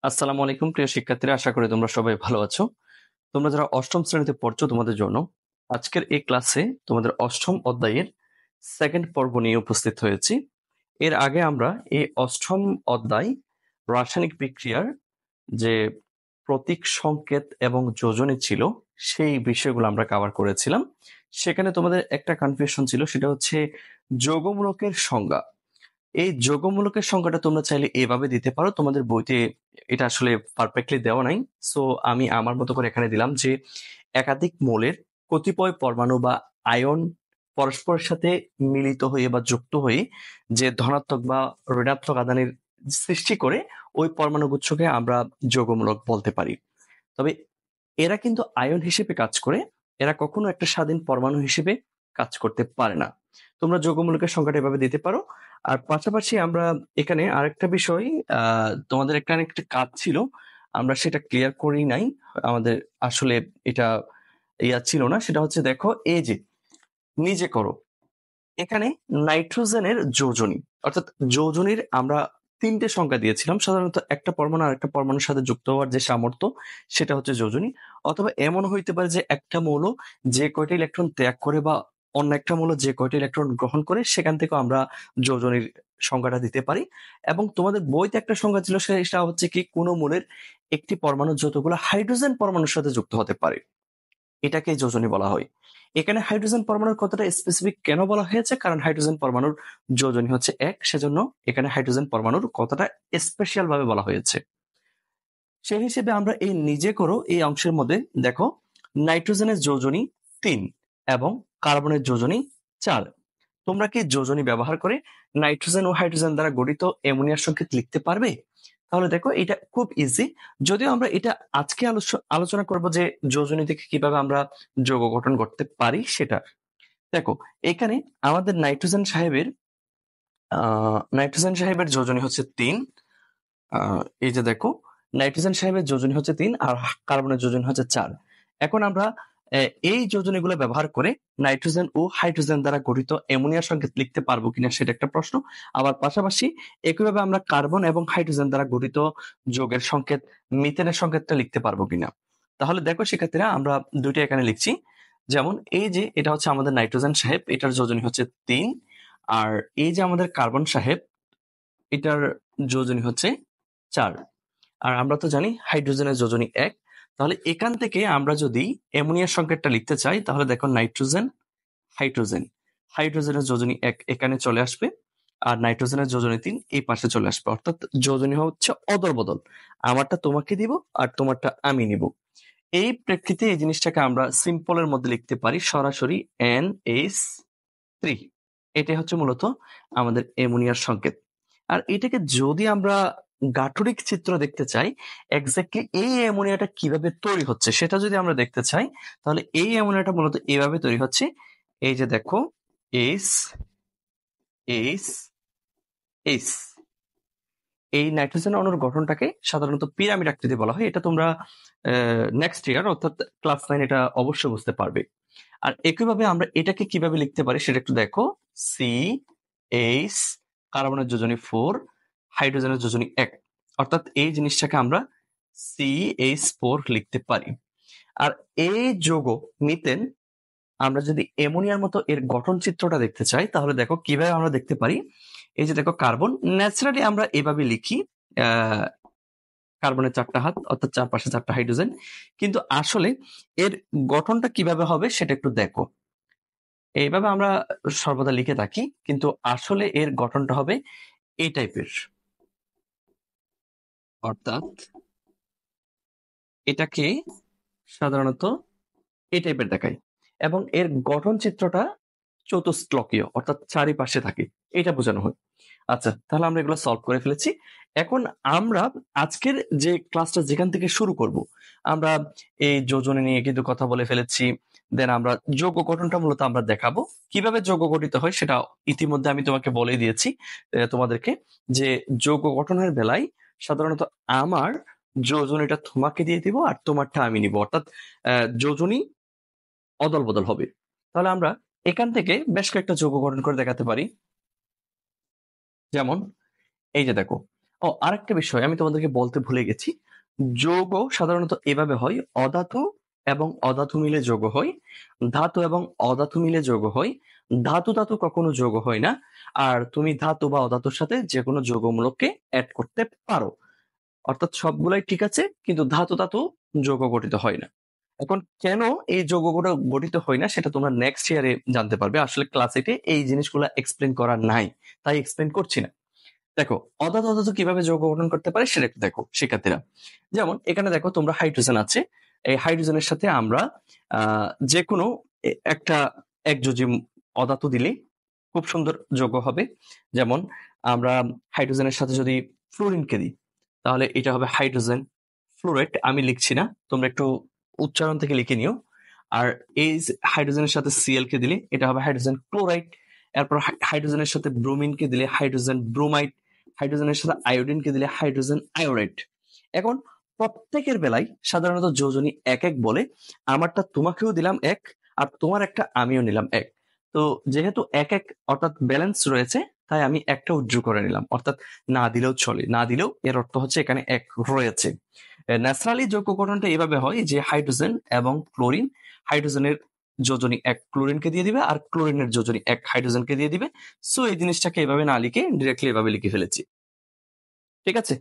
আসসালামু আলাইকুম প্রিয় শিক্ষার্থীরা, আশা করি তোমরা সবাই ভালো আছো। তোমরা যারা অষ্টম শ্রেণীতে পড়ছো তোমাদের জন্য আজকের এই ক্লাসে তোমাদের অষ্টম অধ্যায়ের সেকেন্ড পর্ব নিয়ে উপস্থিত হয়েছি। এর আগে আমরা এই অষ্টম অধ্যায় রাসায়নিক বিক্রিয়ার যে প্রতীক সংকেত এবং যোজনী ছিল সেই বিষয়গুলো আমরা কভার করেছিলাম। সেখানে তোমাদের একটা কনফিউশন ছিল, সেটা হচ্ছে যৌগমূলকের সংজ্ঞা। এই যোগমূলকের সংখ্যাটা তোমরা চাইলে এভাবে দিতে পারো, তোমাদের বইতে এটা আসলে পারফেক্টলি দেওয়া নাই। সো আমি আমার মতো করে এখানে দিলাম যে একাধিক মৌলের কতিপয় পরমাণু বা আয়ন পরস্পরের সাথে মিলিত হয়ে বা যুক্ত হয়ে যে ধনাত্মক বা ঋণাত্মক আধানের সৃষ্টি করে ওই পরমাণু গুচ্ছকে আমরা যোগমূলক বলতে পারি। তবে এরা কিন্তু আয়ন হিসেবে কাজ করে, এরা কখনো একটা স্বাধীন পরমাণু হিসেবে কাজ করতে পারে না। তোমরা যৌগমূলকের সংখ্যাটা এভাবে দিতে পারো। আর পাশাপাশি আমরা এখানে আরেকটা বিষয়, তোমাদের এখানে একটা কাজ ছিল, আমরা সেটা ক্লিয়ার করি নাই। আমাদের আসলে এটা ছিল না, সেটা হচ্ছে দেখো এই যে নিজে করো, এখানে নাইট্রোজেনের যোজনী অর্থাৎ যোজনীর আমরা তিনটে সংখ্যা দিয়েছিলাম। সাধারণত একটা পরমাণু আর একটা পরমাণুর সাথে যুক্ত হওয়ার যে সামর্থ্য সেটা হচ্ছে যোজনী। অথবা এমন হইতে পারে যে একটা মৌল যে কয়টা ইলেকট্রন ত্যাগ করে বা অন্য একটা মৌল যে কয়টা ইলেকট্রন গ্রহণ করে সেখান থেকে আমরা যোজনীর সংখ্যাটা দিতে পারি। এবং তোমাদের বইতে একটা সংখ্যা ছিল, সেটা হচ্ছে কি কোনো মৌলের একটি পরমাণু যতগুলো হাইড্রোজেন পরমাণুর সাথে যুক্ত হতে পারে এটাকে যোজনী বলা হয়। এখানে হাইড্রোজেন পরমাণুর কথাটা স্পেসিফিক কেন বলা হয়েছে, কারণ হাইড্রোজেন পরমাণুর যোজনী হচ্ছে এক, সেজন্য এখানে হাইড্রোজেন পরমাণুর কথাটা স্পেশাল ভাবে বলা হয়েছে। সেই হিসেবে আমরা এই নিজে করো এই অংশের মধ্যে দেখো নাইট্রোজেনের যোজনী ৩ এবং কার্বনের যোজনী ৪। তোমরা কি যোজনী ব্যবহার করে নাইট্রোজেন ও হাইড্রোজেন দ্বারা গঠিত অ্যামোনিয়ার সংকেত লিখতে পারবে? তাহলে দেখো এটা খুব ইজি। যদিও আমরা এটা আজকে আলোচনা করব যে যোজনী থেকে কিভাবে আমরা যৌগ গঠন করতে পারি সেটা। দেখো এখানে আমাদের নাইট্রোজেন সাহেবের যোজনী হচ্ছে ৩। এই যে দেখো নাইট্রোজেন সাহেবের যোজনী হচ্ছে ৩ আর কার্বনের যোজনী হচ্ছে ৪। এখন আমরা এই যোজনীগুলো ব্যবহার করে নাইট্রোজেন ও হাইড্রোজেন দ্বারা গঠিত অ্যামোনিয়া সংকেত লিখতে পারবো কিনা সেটা একটা প্রশ্ন। আবার পাশাপাশি একইভাবে আমরা কার্বন এবং হাইড্রোজেন দ্বারা গঠিত যৌগের সংকেত মিথেনের সংকেতটা লিখতে পারবো কিনা। তাহলে দেখো শিক্ষার্থীরা, আমরা দুইটা এখানে লিখছি। যেমন এই যে এটা হচ্ছে আমাদের নাইট্রোজেন সাহেব, এটার যোজনী হচ্ছে ৩। আর এই যে আমাদের কার্বন সাহেব, এটার যোজনী হচ্ছে ৪। আর আমরা তো জানি হাইড্রোজেনের যোজনী ১। তাহলে এখান থেকে আমরা যদি অ্যামোনিয়ার সংকেতটা লিখতে চাই তাহলে দেখো নাইট্রোজেন হাইড্রোজেন, হাইড্রোজেনের যোজনী ১ এখানে চলে আসবে আর নাইট্রোজেনের যোজনী ৩ এই পাশে চলে আসবে। অর্থাৎ যোজনী হচ্ছে অদল বদল, আমারটা তোমাকে দিব আর তোমারটা আমি নিব। এই প্রেক্ষিতে এই জিনিসটাকে আমরা সিম্পলের মধ্যে লিখতে পারি সরাসরি NH3। এটাই হচ্ছে মূলত আমাদের অ্যামোনিয়ার সংকেত। আর এটাকে যদি আমরা গাঠনিক চিত্র দেখতে চাই, এক্স্যাক্টলি এই অ্যামোনিয়াটা কিভাবে তৈরি হচ্ছে সেটা যদি আমরা দেখতে চাই, তাহলে এই অ্যামোনিয়াটা মূলত এভাবে তৈরি হচ্ছে। এই যে দেখো এইচ এইচ এইচ, এই নাইট্রোজেন অণুর গঠনটাকে সাধারণত পিরামিড আকৃতি বলা হয়। এটা তোমরা নেক্সট ইয়ার অর্থাৎ ক্লাস 9 এটা অবশ্যই বুঝতে পারবে। আর একইভাবে আমরা এটাকে কিভাবে লিখতে পারি সেটা একটু দেখো। CH, কার্বনের যোজনী 4, হাইড্রোজেনের যোজনী 1। অর্থাৎ এই জিনিসটাকে আমরা CH4 লিখতে পারি। আর এই যৌগ মিথেন আমরা যদি অ্যামোনিয়ার মতো এর গঠন চিত্রটা দেখতে চাই তাহলে দেখো কিভাবে আমরা দেখতে পারি। এই যে দেখো কার্বন, ন্যাচারালি আমরা এভাবে লিখি কার্বনের 4টা হাত অর্থাৎ চারপাশে 4টা হাইড্রোজেন, কিন্তু আসলে এর গঠনটা কিভাবে হবে সেটা একটু দেখো। এইভাবে আমরা সর্বদা লিখে থাকি, কিন্তু আসলে এর গঠনটা হবে এই টাইপের। অর্থাৎ এটাকে সাধারণত এই টাইপের দেখায় এবং এর গঠন চিত্রটা চতুষ্ফলকীয় অর্থাৎ চারিপাশে থাকে, এটা বোঝানো হয়। আচ্ছা, তাহলে আমরা এগুলো সলভ করে ফেলেছি। এখন আমরা আজকের যে ক্লাসটা যেখান থেকে শুরু করব, আমরা এই যোজনী নিয়ে কিন্তু কথা বলে ফেলেছি। দেন আমরা যৌগ গঠনটা মূলত আমরা দেখাবো, কিভাবে যৌগ গঠিত হয় সেটা ইতিমধ্যে আমি তোমাকে বলে দিয়েছি তোমাদেরকে, যে যৌগ গঠনের বেলায় সাধারণত আমার যোজনীটা তোমাকে দিয়ে দিব আর তোমারটা আমি নিব, অর্থাৎ যোজনী অদল বদল হবে। তাহলে আমরা এখান থেকে বেশ কয়েকটা যৌগ গঠন করে দেখাতে পারি। যেমন এই যে দেখো, আরেকটা বিষয় আমি তোমাদেরকে বলতে ভুলে গেছি। যৌগ সাধারণত এভাবে হয়, অধাতু এবং অধাতু মিলে যৌগ হয়, ধাতু এবং অধাতু মিলে যৌগ হয়, ধাতু ধাতু কখনো যৌগ হয় না। আর তুমি ধাতু বা অধাতুর সাথে যে কোনো যৌগমূলককে অ্যাড করতে পারো। অর্থাৎ সবগুলাই ঠিক আছে, কিন্তু ধাতু ধাতু যৌগ গঠিত হয় না। এখন কেন এই যৌগগুলো গঠিত হয় না সেটা তোমরা নেক্সট ইয়ারে জানতে পারবে। আসলে ক্লাস 8 এই জিনিসগুলো এক্সপ্লেন করা নাই, তাই এক্সপ্লেন করছি না। দেখো, অধাতু অধাতু কিভাবে যৌগ গঠন করতে পারে সেটা একটু দেখো শিক্ষার্থীরা। যেমন এখানে দেখো তোমরা হাইড্রোজেন আছে, এই হাইড্রোজেনের সাথে আমরা যে কোনো একটা একযোজি অধাতু দিলে খুব সুন্দর যৌগ হবে। যেমন আমরা হাইড্রোজেনের সাথে যদি ফ্লোরিনকে দিই, তাহলে এটা হবে হাইড্রোজেন ফ্লোরাইড। আমি লিখছি না, তোমরা একটু উচ্চারণ থেকে লিখে নিও। আর এই হাইড্রোজেনের সাথে সিএল কে দিলে এটা হবে হাইড্রোজেন ক্লোরাইড। এরপর হাইড্রোজেনের সাথে ব্রোমিনকে দিলে হাইড্রোজেন ব্রোমাইড। হাইড্রোজেনের সাথে আয়োডিনকে দিলে হাইড্রোজেন আয়োডাইড। এখন প্রত্যেকের বেলায় সাধারণত যোজনী এক এক বলে। আমারটা তোমাকেও দিলাম এক, আর তোমার একটা আমিও নিলাম এক। তো যেহেতু এক এক অর্থাৎ ব্যালেন্স রয়েছে, তাই আমি একটা উজ্জ্ব করে নিলাম। অর্থাৎ না দিলেও চলে, না দিলেও এর অর্থ হচ্ছে এখানে এক রয়েছে। ন্যাচারালি যৌগ গঠনটা এভাবে হয় যে হাইড্রোজেন এবং ক্লোরিন, হাইড্রোজেনের যোজনী এক ক্লোরিনকে দিয়ে দিবে, আর ক্লোরিনের যোজনী এক হাইড্রোজেনকে দিয়ে দিবে। সো এই জিনিসটাকে এভাবে না লিখে ডিরেক্টলি এভাবে লিখে ফেলেছি। ঠিক আছে,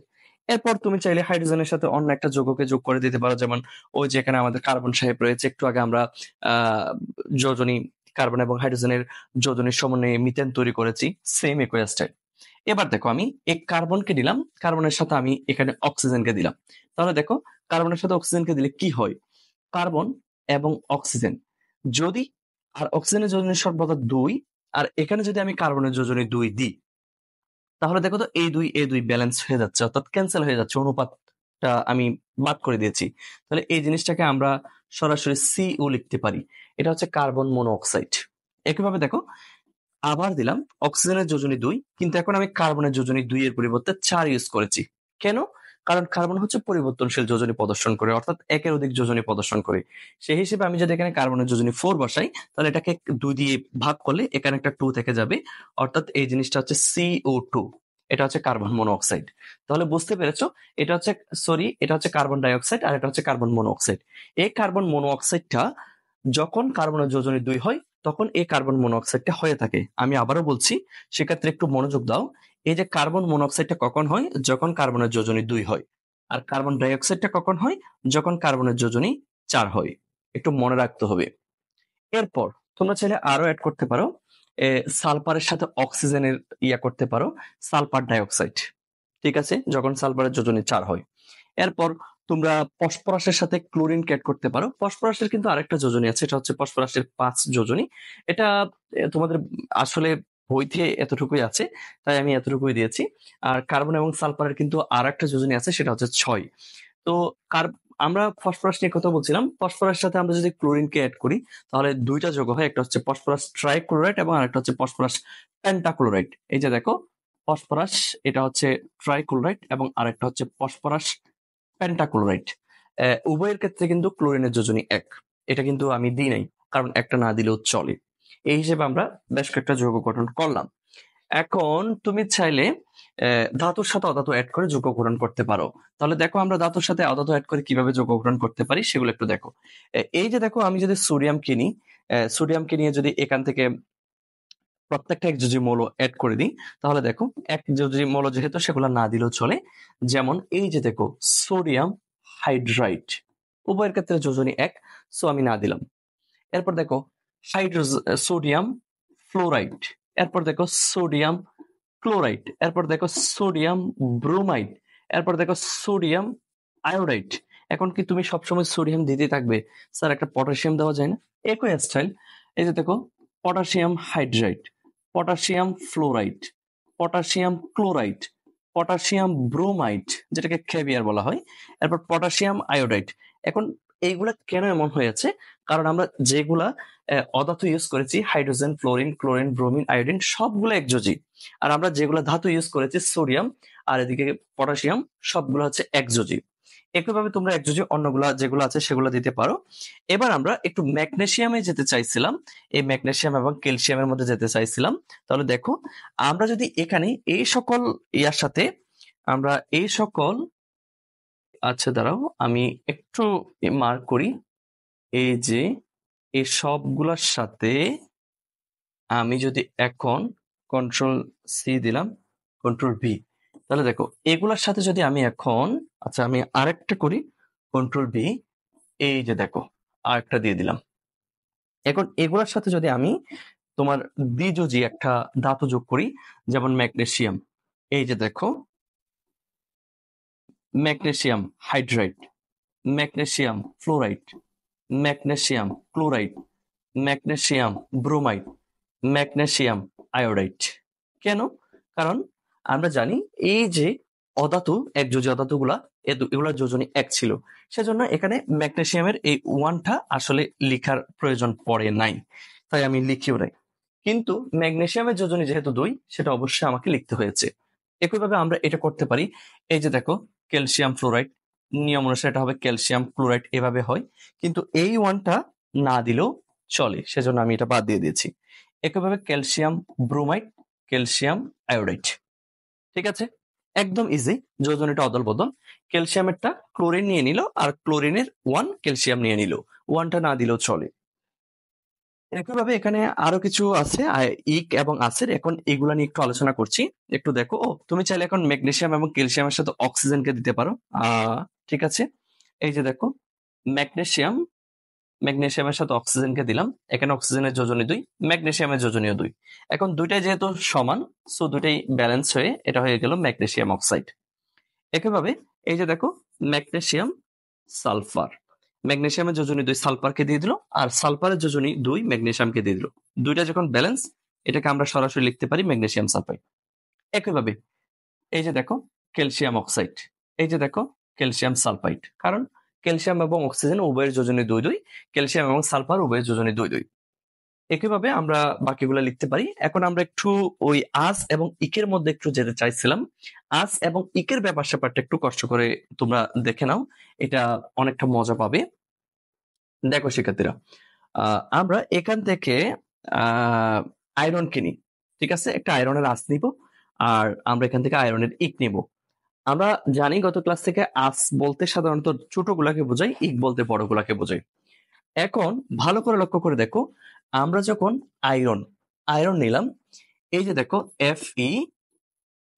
এরপর তুমি চাইলে হাইড্রোজেনের সাথে অন্য একটা যৌগকে যোগ করে দিতে পারো। যেমন ওই যে এখানে আমাদের কার্বন সাহেব রয়েছে, একটু আগে আমরা যোজনী কার্বন এবং হাইড্রোজেনের যোজনীর সমন্বয়ে মিথেন তৈরি করেছি, সেম একই স্টাইল। এবার দেখো আমি এই কার্বনকে দিলাম, কার্বনের সাথে আমি এখানে অক্সিজেনকে দিলাম। তাহলে দেখো কার্বনের সাথে অক্সিজেনকে দিলে কি হয়, কার্বন এবং অক্সিজেন যদি, আর অক্সিজেনের যোজনী সর্বদা 2, আর এখানে যদি আমি কার্বনের যোজনী 2 দিই, তাহলে দেখো তো এই দুই ব্যালেন্স হয়ে যাচ্ছে, অর্থাৎ ক্যান্সেল হয়ে যাচ্ছে, অনুপাতটা আমি বাদ করে দিয়েছি। তাহলে এই জিনিসটাকে আমরা সরাসরি সিও লিখতে পারি। এটা হচ্ছে কার্বন মনোঅক্সাইড। একইভাবে দেখো আবার দিলাম অক্সিজেনের যোজনী 2, কিন্তু এখন আমি কার্বনের যোজনী 2 এর পরিবর্তে 4 ইউজ করেছি। কেন? কারণ কার্বন হচ্ছে পরিবর্তনশীল যোজনী প্রদর্শন করে, অর্থাৎ একের অধিক যোজনী প্রদর্শন করে। সেই হিসেবে আমি যদি এখানে কার্বনের যোজনী 4 বসাই, তাহলে এটাকে 2 দিয়ে ভাগ করলে এখানে একটা 2 থেকে যাবে, অর্থাৎ এই জিনিসটা হচ্ছে CO2। এটা হচ্ছে কার্বন মনোঅক্সাইড। তাহলে বুঝতে পেরেছো, এটা হচ্ছে এটা হচ্ছে কার্বন ডাইঅক্সাইড, আর এটা হচ্ছে কার্বন মনোঅক্সাইড। এই কার্বন মনোঅক্সাইডটা যখন কার্বনের যোজনী 2 হয়, তখন এই কার্বন মনোঅক্সাইডটা হয়ে থাকে। আমি আবারও বলছি, সেক্ষেত্রে একটু মনোযোগ দাও। এই যে কার্বন মনোঅক্সাইডটা কখন হয়, যখন কার্বনের যোজনী 2 হয়। আর কার্বন ডাইঅক্সাইডটা কখন হয়, যখন কার্বনের যোজনী 4 হয়। একটু মনে রাখতে হবে। এরপর তোমরা চাইলে আরো অ্যাড করতে পারো, সালফারের সাথে অক্সিজেনের করতে পারো, সালফার ডাইঅক্সাইড। ঠিক আছে, যখন সালফারের যোজনী 4 হয়। এরপর তোমরা ফসফরাসের সাথে ক্লোরিন অ্যাড করতে পারো। ফসফরাসের কিন্তু আরেকটা যোজনী আছে, এটা হচ্ছে ফসফরাসের 5 যোজনী। এটা তোমাদের আসলে বইতে এতটুকুই আছে, তাই আমি এতটুকুই দিয়েছি। আর কার্বন এবং সালফারের কিন্তু আর একটা যোজনী আছে, সেটা হচ্ছে 6। তো আমরা ফসফরাস নিয়ে কথা বলছিলাম, ফসফরাসের সাথে আমরা যদি ক্লোরিনকে অ্যাড করি, তাহলে দুইটা যৌগ হয়, একটা হচ্ছে ফসফরাস ট্রাইক্লোরাইড এবং আরেকটা হচ্ছে ফসফরাস পেন্টাক্লোরাইড। এই যে দেখো ফসফরাস, এটা হচ্ছে ট্রাইক্লোরাইড এবং আরেকটা হচ্ছে ফসফরাস পেন্টাক্লোরাইড। উভয়ের ক্ষেত্রে কিন্তু ক্লোরিনের যোজনী 1। এটা কিন্তু আমি দিই নাই, কারণ একটা না দিলেও চলে। এই হিসেবে আমরা বেশ কয়েকটা যৌগ গঠন করলাম। এখন তুমি চাইলে ধাতুর সাথে অধাতু অ্যাড করে যৌগ গঠন করতে পারো। তাহলে দেখো আমরা ধাতুর সাথে অধাতু অ্যাড করে কিভাবে যৌগ গঠন করতে পারি সেগুলো একটু দেখো। এই যে দেখো আমি যদি সোডিয়ামকে নিই, সোডিয়ামকে নিয়ে যদি এখান থেকে প্রত্যেকটা একযোজি মৌল অ্যাড করে দিই, তাহলে দেখো একযোজি মৌল যেহেতু, সেগুলো না দিলেও চলে। যেমন এই যে দেখো সোডিয়াম হাইড্রাইড, উভয়ের ক্ষেত্রে যোজনী 1, সো আমি না দিলাম। এরপর দেখো সোডিয়াম ফ্লোরাইড, এরপর দেখো সোডিয়াম ক্লোরাইড, এরপর দেখো সোডিয়াম ব্রোমাইড, এরপর দেখো সোডিয়াম আয়োডাইড। এখন কি তুমি সবসময় সোডিয়াম দিতে থাকবে? স্যার একটা পটাশিয়াম দেওয়া যায় না? একই স্টাইল। এই যে দেখো potassium hydride, potassium fluoride, potassium chloride, potassium bromide, যেটাকে ক্যাভিয়ার বলা হয়, এরপর পটাশিয়াম আয়োডাইড। এখন এইগুলা কেন এমন হয়েছে? কারণ আমরা যেগুলা অধাতু ইউজ করেছি, hydrogen, fluorine, chlorine, bromine, iodine, সবগুলো একযোজি। আর আমরা যেগুলো ধাতু ইউজ করেছি, সোডিয়াম আর এদিকে পটাশিয়াম, সবগুলো হচ্ছে একযোজি। একইভাবে তোমরা একযোজি অন্যগুলা যেগুলো আছে সেগুলো দিতে পারো। এবার আমরা একটু ম্যাগনেসিয়ামে যেতে চাইছিলাম, এই ম্যাগনেসিয়াম এবং ক্যালসিয়ামের মধ্যে যেতে চাইছিলাম। তাহলে দেখো আমরা যদি এখানে এই সকল ইয়ার সাথে আমরা এই সকল, আচ্ছা দাঁড়াও আমি একটু মার্ক করি, এই যে এই সবগুলোর সাথে আমি যদি এখন কন্ট্রোল সি দিলাম, কন্ট্রোল ভি, তাহলে দেখো এগুলার সাথে যদি আমি এখন, আচ্ছা আমি আরেকটা করি, কন্ট্রোল ভি, এই যে দেখো আরেকটা দিয়ে দিলাম। এখন এগুলার সাথে যদি আমি তোমার দ্বিযোজী একটা ধাতু যোগ করি, যেমন ম্যাগনেসিয়াম, এই যে দেখো magnesium hydride, magnesium fluoride, magnesium chloride, magnesium bromide, magnesium iodide. কেন? কারণ আমরা জানি এই যে অধাতু, একযোজী অধাতুগুলা, এগুলোর যোজনী এক ছিল, সেজন্য এখানে ম্যাগনেসিয়ামের এই ওয়ানটা আসলে লেখার প্রয়োজন পড়ে নাই, তাই আমি লিখিও নাই। কিন্তু ম্যাগনেসিয়ামের যোজনী যেহেতু 2, সেটা অবশ্যই আমাকে লিখতে হয়েছে। একইভাবে আমরা এটা করতে পারি, এই যে দেখো ক্যালসিয়াম ফ্লোরাইড, নিয়ম অনুসারে এটা হবে ক্যালসিয়াম ক্লোরাইড, এভাবে হয়, কিন্তু এই ওয়ানটা না দিলেও চলে, সেজন্য আমি এটা বাদ দিয়ে দিয়েছি। একইভাবে ক্যালসিয়াম ব্রোমাইড, ক্যালসিয়াম আয়োডাইড। ঠিক আছে, একদম ইজি, যোজনীটা অদল বদল। ক্যালসিয়ামেরটা ক্লোরিন নিয়ে নিল, আর ক্লোরিনের 1 ক্যালসিয়াম নিয়ে নিল, ওয়ানটা না দিলেও চলে। একইভাবে এখানে আরো কিছু আছে, ইক এবং আসের, এখন এগুলা নিয়ে একটু আলোচনা করছি। একটু দেখো, তুমি চাইলে এখন ম্যাগনেসিয়াম এবং ক্যালসিয়ামের সাথে অক্সিজেনকে দিতে পারো। ঠিক আছে, এই যে দেখো ম্যাগনেসিয়াম, ম্যাগনেসিয়ামের সাথে অক্সিজেনকে দিলাম, এখানে অক্সিজেনের যোজনী 2, ম্যাগনেসিয়ামের যোজনীয় 2। এখন দুইটাই যেহেতু সমান, সো দুইটাই ব্যালেন্স হয়ে এটা হয়ে গেল ম্যাগনেসিয়াম অক্সাইড। একইভাবে এই যে দেখো ম্যাগনেসিয়াম সালফার, ম্যাগনেসিয়ামের যোজনী 2 সালফারকে দিয়ে দিল, আর সালফারের যোজনী 2 ম্যাগনেসিয়ামকে দিয়ে দিল। দুইটা যখন ব্যালেন্স, এটাকে আমরা সরাসরি লিখতে পারি ম্যাগনেসিয়াম সালফাইড। একইভাবে এই যে দেখো ক্যালসিয়াম অক্সাইড, এই যে দেখো ক্যালসিয়াম সালফাইড, কারণ ক্যালসিয়াম এবং অক্সিজেন উভয়ের যোজনী 2-2, ক্যালসিয়াম এবং সালফার উভয়ের যোজনী 2-2। একইভাবে আমরা বাকিগুলো লিখতে পারি। এখন আমরা একটু ওই আস এবং ইকের মধ্যে একটু যেতে চাইছিলাম। আস এবং ইকের ব্যাপার স্যাপারটা একটু কষ্ট করে তোমরা দেখে নাও, এটা অনেকটা মজা পাবে। দেখো শিক্ষার্থীরা, আমরা এখান থেকে আয়রন কিনি, ঠিক আছে, একটা আয়রনের আস নিব, আর আমরা এখান থেকে আয়রনের ইক নিব। আমরা জানি গত ক্লাস থেকে আস বলতে সাধারণত ছোটগুলাকে বোঝাই, ইক বলতে বড়গুলাকে বোঝাই। এখন ভালো করে লক্ষ্য করে দেখো, আমরা যখন আয়রন আয়রন নিলাম, এই যে দেখো Fe,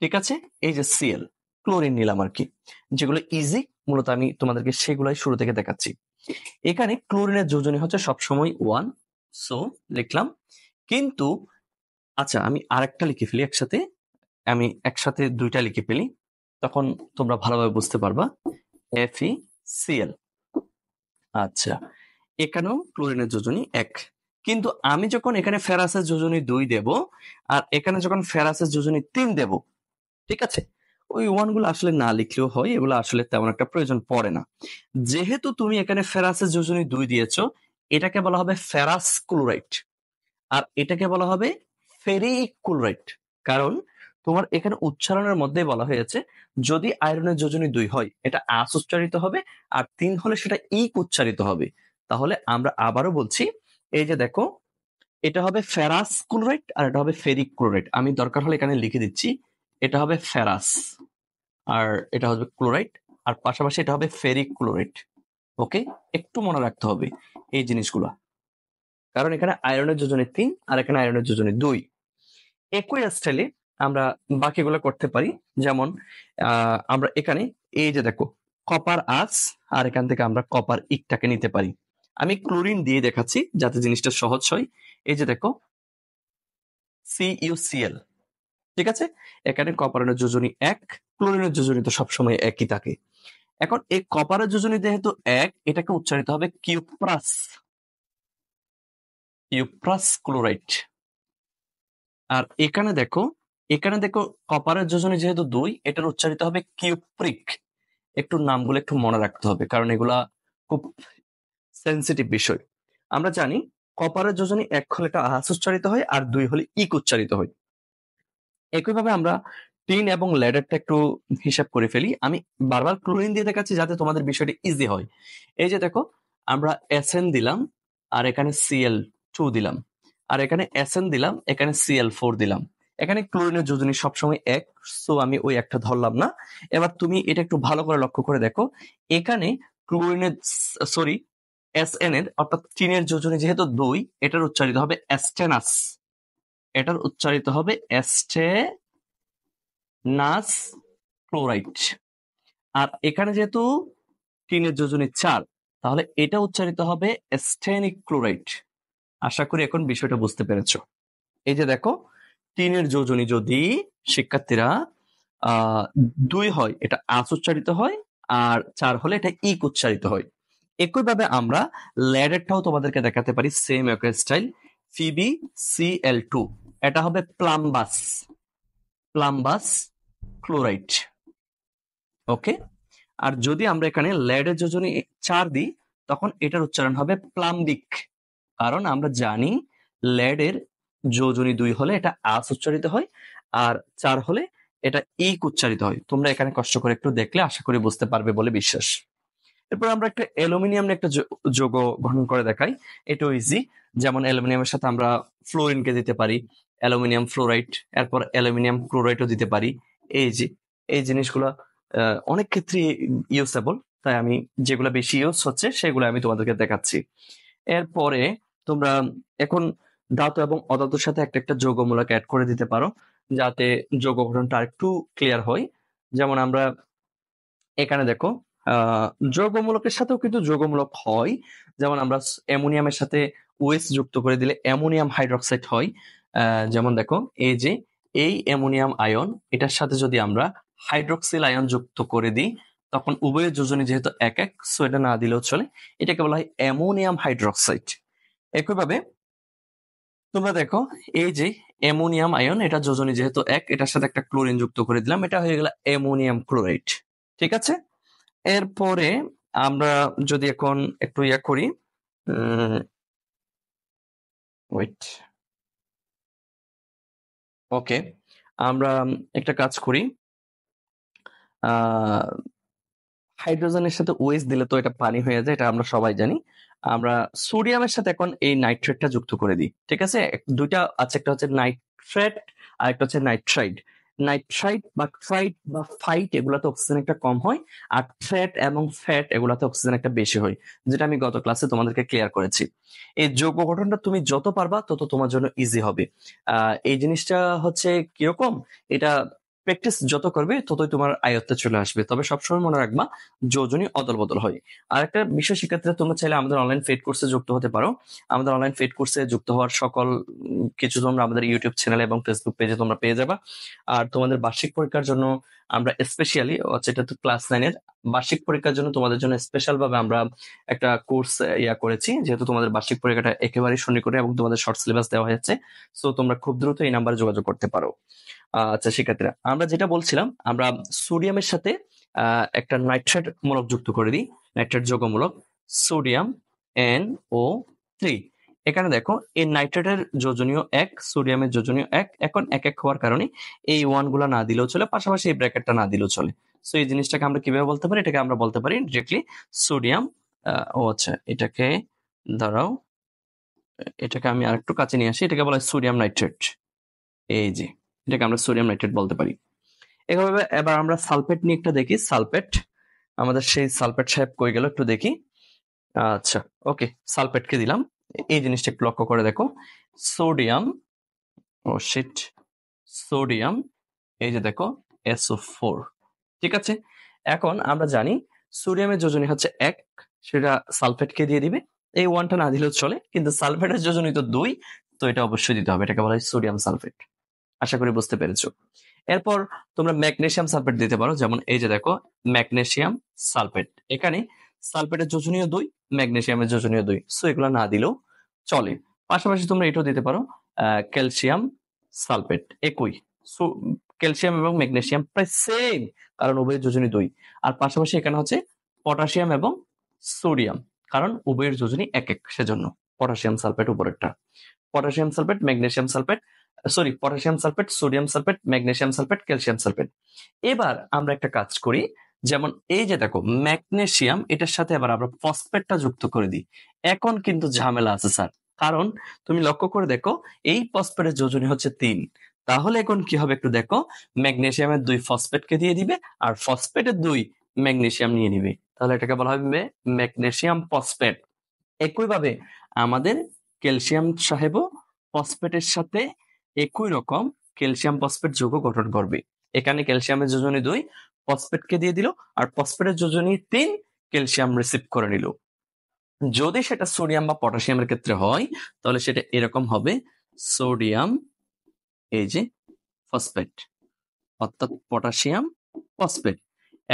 ঠিক আছে, এই যে Cl, ক্লোরিন নিলাম আর কি, যেগুলো ইজি, মূলত আমি তোমাদেরকে সেগুলাই শুরু থেকে দেখাচ্ছি। এখানে ক্লোরিনের যোজনী হচ্ছে সবসময় 1, সো লিখলাম। কিন্তু আচ্ছা আমি আরেকটা লিখে ফেলি একসাথে, আমি একসাথে দুইটা লিখে ফেলি, তখন তোমরা ভালোভাবে বুঝতে পারবা। FeCl, আচ্ছা এখানেও ক্লোরিনের যোজনী 1, কিন্তু আমি যখন এখানে ফেরাসের যোজনী 2 দেব, আর এখানে যখন ফেরাসের যোজনী 3 দেব, ঠিক আছে, ওই ওয়ানগুলো আসলে না লিখলেও হয়, এগুলো আসলে তেমন একটা প্রয়োজন পড়ে না। যেহেতু তুমি এখানে ফেরাসের যোজনী 2 দিয়েছো, এটাকে বলা হবে ফেরাস ক্লোরাইড, আর এটাকে বলা হবে ফেরিক ক্লোরাইড। কারণ তোমার এখানে উচ্চারণের মধ্যে বলা হয়েছে, যদি আয়রনের যোজনী 2 হয় এটা আস উচ্চারিত হবে, আর 3 হলে সেটা ইক উচ্চারিত হবে। তাহলে আমরা আবারও বলছি, এই যে দেখো এটা হবে ফেরাস ক্লোরাইড, আর এটা হবে ফেরিক ক্লোরাইড। আমি দরকার হলে এখানে লিখে দিচ্ছি, এটা হবে ফেরাস, আর এটা হবে ক্লোরাইড, আর পাশাপাশি এটা হবে ফেরিক ক্লোরাইড। ওকে, একটু মনে রাখতে হবে এই জিনিসগুলো, কারণ এখানে আয়রনের যোজনী 3, আর এখানে আয়রনের যোজনী 2। একই স্টাইলে আমরা বাকিগুলো করতে পারি, যেমন আমরা এখানে এই যে দেখো কপার আস, আর এখান থেকে আমরা কপার ইকটাকে নিতে পারি। আমি ক্লোরিন দিয়ে দেখাচ্ছি যাতে জিনিসটা সহজ হয়। এই যে দেখো CuCl, ঠিক আছে, এখানে কপারের যোজনী 1, ক্লোরিনের যোজনী তো সবসময় একই থাকে। এখন এই কপারের যোজনী যেহেতু 1, এটাকে উচ্চারিত হবে কিউপ্রাস, কিউপ্রাস ক্লোরাইড। আর এখানে দেখো, এখানে দেখো কপারের যোজনী যেহেতু 2, এটার উচ্চারিত হবে কিউপ্রিক। একটু নামগুলো একটু মনে রাখতে হবে, কারণ এগুলা খুব সেন্সিটিভ বিষয়। আমরা জানি কপারের যোজনী 1 হলে এটা আস উচ্চারিত হয়, আর 2 হলে ইক উচ্চারিত হয়। একইভাবে আমরা টিন এবং লেডারটা একটু হিসাব করে ফেলি। আমি বারবার ক্লোরিন দিয়ে দেখাচ্ছি যাতে তোমাদের বিষয়টা ইজি হয়। এই যে দেখো আমরা SN দিলাম, আর এখানে Cl2 দিলাম, আর এখানে SN দিলাম, এখানে Cl4 দিলাম। এখানে ক্লোরিনের যোজনী সবসময় এক, সো আমি ওই একটা ধরলাম না। এবার তুমি এটা একটু ভালো করে লক্ষ্য করে দেখো, এখানে ক্লোরিনের সরি SN এর অর্থাৎ টিনের যোজনী যেহেতু 2, এটার উচ্চারিত হবে অ্যাস্টেনাস, এটার উচ্চারিত হবে অ্যাস্টেনাস ক্লোরাইড। আর এখানে যেহেতু টিনের যোজনী 4, তাহলে এটা উচ্চারিত হবে অ্যাস্টেনিক ক্লোরাইড। আশা করি এখন বিষয়টা বুঝতে পেরেছো। এই যে দেখো, টিনের যোজনী যদি শিক্ষার্থীরা 2 হয়, এটা আস উচ্চারিত হয়, আর 4 হলে এটা ইক উচ্চারিত হয়। একইভাবে আমরা ল্যাডেরটাও তোমাদেরকে দেখাতে পারি, সেম একই স্টাইল, FeBCl2, এটা হবে প্লাম্বাস ক্লোরাইড। ওকে, আর যদি আমরা এখানে ল্যাডের যোজনী 4 দিই, তখন এটার উচ্চারণ হবে প্লাম্বিক, কারণ আমরা জানি ল্যাডের যোজনী 2 হলে এটা আস উচ্চারিত হয়, আর 4 হলে এটা ইক উচ্চারিত হয়। তোমরা এখানে কষ্ট করে একটু দেখলে আশা করি বুঝতে পারবে বলে বিশ্বাস। এরপর আমরা একটা অ্যালুমিনিয়াম একটা যৌগ গঠন করে দেখাই, এটাও ইজি। যেমন অ্যালুমিনিয়ামের সাথে আমরা ফ্লোরিনকে দিতে পারি, অ্যালুমিনিয়াম ফ্লোরাইড, এরপর অ্যালুমিনিয়াম ক্লোরাইডও দিতে পারি। এই জিনিসগুলো অনেক ক্ষেত্রে ইউজেবল, তাই আমি যেগুলো বেশি ইউজ হচ্ছে সেগুলো আমি তোমাদেরকে দেখাচ্ছি। এরপরে তোমরা এখন ধাতু এবং অধাতুর সাথে একটা একটা যৌগমূলক অ্যাড করে দিতে পারো, যাতে যৌগ গঠনটা আরেকটু ক্লিয়ার হয়। যেমন আমরা এখানে দেখো, যৌগমূলকের সাথেও কিন্তু যৌগমূলক হয়। যেমন আমরা অ্যামোনিয়ামের সাথে OH যুক্ত করে দিলে অ্যামোনিয়াম হাইড্রোক্সাইড হয়। যেমন দেখো, এই যে এই অ্যামোনিয়াম আয়ন, এটার সাথে যদি আমরা হাইড্রোক্সিল আয়ন যুক্ত করে দিই, তখন উভয়ের যোজনী যেহেতু এক এক, সো এটা না দিলেও চলে, এটাকে বলা হয় অ্যামোনিয়াম হাইড্রোক্সাইড। একইভাবে তোমরা দেখো, এই যে অ্যামোনিয়াম আয়ন, এটা যোজনী যেহেতু এক, এটার সাথে একটা ক্লোরিন যুক্ত করে দিলাম, এটা হয়ে গেল অ্যামোনিয়াম ক্লোরাইড। ঠিক আছে, এরপরে আমরা যদি এখন একটু ইয়া করি, ওয়েট, ওকে, আমরা একটা কাজ করি, হাইড্রোজেনের সাথে OH দিলে তো এটা পানি হয়ে যায়, এটা আমরা সবাই জানি। আমরা সোডিয়ামের সাথে এখন এই নাইট্রেটটা যুক্ত করে দিই। ঠিক আছে, দুইটা আছে, একটা হচ্ছে নাইট্রেট আর একটা হচ্ছে নাইট্রাইড। নাইট্রাইট বা ট্রাইড বা ফাইট, এগুলাতে অক্সিজেন একটা কম হয়, আর ট্রেট এবং ফ্যাট এগুলাতে অক্সিজেন একটা বেশি হয়, যেটা আমি গত ক্লাসে তোমাদেরকে ক্লিয়ার করেছি। এই যৌগ গঠনটা তুমি যত পারবা তত তোমার জন্য ইজি হবে। এই জিনিসটা হচ্ছে কিরকম, এটা প্র্যাকটিস যত করবে ততই তোমার আয়ত্তে চলে আসবে। তবে সবসময় মনে রাখবা, যোজনী অদল বদল হয়। আর একটা বিষয় শিক্ষার্থীরা, তোমরা চাইলে আমাদের অনলাইন পেইড কোর্সে যুক্ত হতে পারো। আমাদের অনলাইন পেইড কোর্সে যুক্ত হওয়ার সকল কিছু তোমরা আমাদের ইউটিউব চ্যানেল এবং ফেসবুক পেজে তোমরা পেয়ে যাবা। আর তোমাদের বার্ষিক পরীক্ষার জন্য আমরা স্পেশালি, এটা তো ক্লাস 9-এর বার্ষিক পরীক্ষার জন্য তোমাদের জন্য স্পেশাল ভাবে আমরা একটা কোর্স ইয়া করেছি, যেহেতু তোমাদের বার্ষিক পরীক্ষাটা একেবারেই সন্নিকটে এবং তোমাদের শর্ট সিলেবাস দেওয়া হয়েছে, সো তোমরা খুব দ্রুত এই নাম্বারে যোগাযোগ করতে পারো। আচ্ছা শিক্ষার্থীরা, আমরা যেটা বলছিলাম, আমরা সোডিয়ামের সাথে একটা নাইট্রেট মূলক যুক্ত করে দিই, নাইট্রেট যৌগমূলক, সোডিয়াম NO3। এখানে দেখো, এই নাইট্রেটের যোজনীয় 1, সোডিয়ামের যোজনীয় 1, এখন এক এক হওয়ার কারণে এই 1 গুলা না দিলেও চলে, পাশাপাশি এই ব্র্যাকেটটা না দিলেও চলে। সো এই জিনিসটাকে আমরা কিভাবে বলতে পারি, এটাকে আমরা বলতে পারি ডিরেক্টলি সোডিয়াম, আচ্ছা এটাকে দাঁড়াও, এটাকে আমি আরেকটু কাছে নিয়ে আসি, এটাকে বলা হয় সোডিয়াম নাইট্রেট। এই যে এটাকে আমরা সোডিয়াম নাইট্রেট বলতে পারি। এভাবে এবার আমরা সালফেট নিয়ে একটা দেখি, সালফেট, আমাদের সেই সালফেট সাহেব কই গেল একটু দেখি। আচ্ছা, ওকে, সালফেটকে দিলাম। এই জিনিসটা একটু লক্ষ্য করে দেখো, সোডিয়াম, ও শিট, সোডিয়াম, এই যে দেখো SO4। ঠিক আছে, এখন আমরা জানি সোডিয়ামের যোজনী হচ্ছে 1, সেটা সালফেটকে দিয়ে দিবে, এই 1টা না দিলেও চলে, কিন্তু সালফেটের যোজনী তো 2, তো এটা অবশ্যই দিতে হবে, এটাকে বলা হয় সোডিয়াম সালফেট। আশা করি বুঝতে পেরেছো। এরপর তোমরা ম্যাগনেসিয়াম সালফেট দিতে পারো, যেমন এই যে দেখো ম্যাগনেসিয়াম সালফেট, এখানে সালফেটের যোজনীয় 2, ম্যাগনেসিয়ামের যোজনীয় 2, সো এগুলো না দিলেও চলে। পাশাপাশি তোমরা এটাও দিতে পারো, ক্যালসিয়াম সালফেট, একই, সো ক্যালসিয়াম এবং ম্যাগনেসিয়াম প্রায় সেম, কারণ উভয়ের যোজনী 2। আর পাশাপাশি এখানে হচ্ছে পটাশিয়াম এবং সোডিয়াম, কারণ উভয়ের যোজনী এক এক, সেজন্য পটাশিয়াম সালফেট উপরেরটা, potassium sulphate, magnesium sulphate, sorry potassium sulphate, sodium sulphate, magnesium sulphate, calcium sulphate. এবার আমরা একটা কাজ করি, যেমন এই যে দেখো ম্যাগনেসিয়াম, এটার সাথে আবার আমরা ফসফেটটা যুক্ত করে দিই। এখন কিন্তু ঝামেলা আছে স্যার, কারণ তুমি লক্ষ্য করে দেখো, এই ফসফেটের যোজনী হচ্ছে 3, তাহলে এখন কি হবে একটু দেখো, ম্যাগনেসিয়ামের 2 ফসফেটকে দিয়ে দিবে আর ফসফেটের 2 ম্যাগনেসিয়াম নিয়ে নিবে, তাহলে এটাকে বলা হবে ম্যাগনেসিয়াম ফসফেট। একইভাবে আমাদের ক্যালসিয়াম সাহেবও ফসফেটের সাথে একই রকম ক্যালসিয়াম ফসফেট যৌগ গঠন করবে। এখানে ক্যালসিয়ামের যোজনী 2 ফসফেটকে দিয়ে দিল আর ফসফেটের যোজনী 3 ক্যালসিয়াম রিসিভ করে নিল। যদি সেটা সোডিয়াম বা পটাশিয়ামের ক্ষেত্রে হয় তাহলে সেটা এরকম হবে সোডিয়াম এই যে ফসফেট, অর্থাৎ পটাশিয়াম ফসফেট।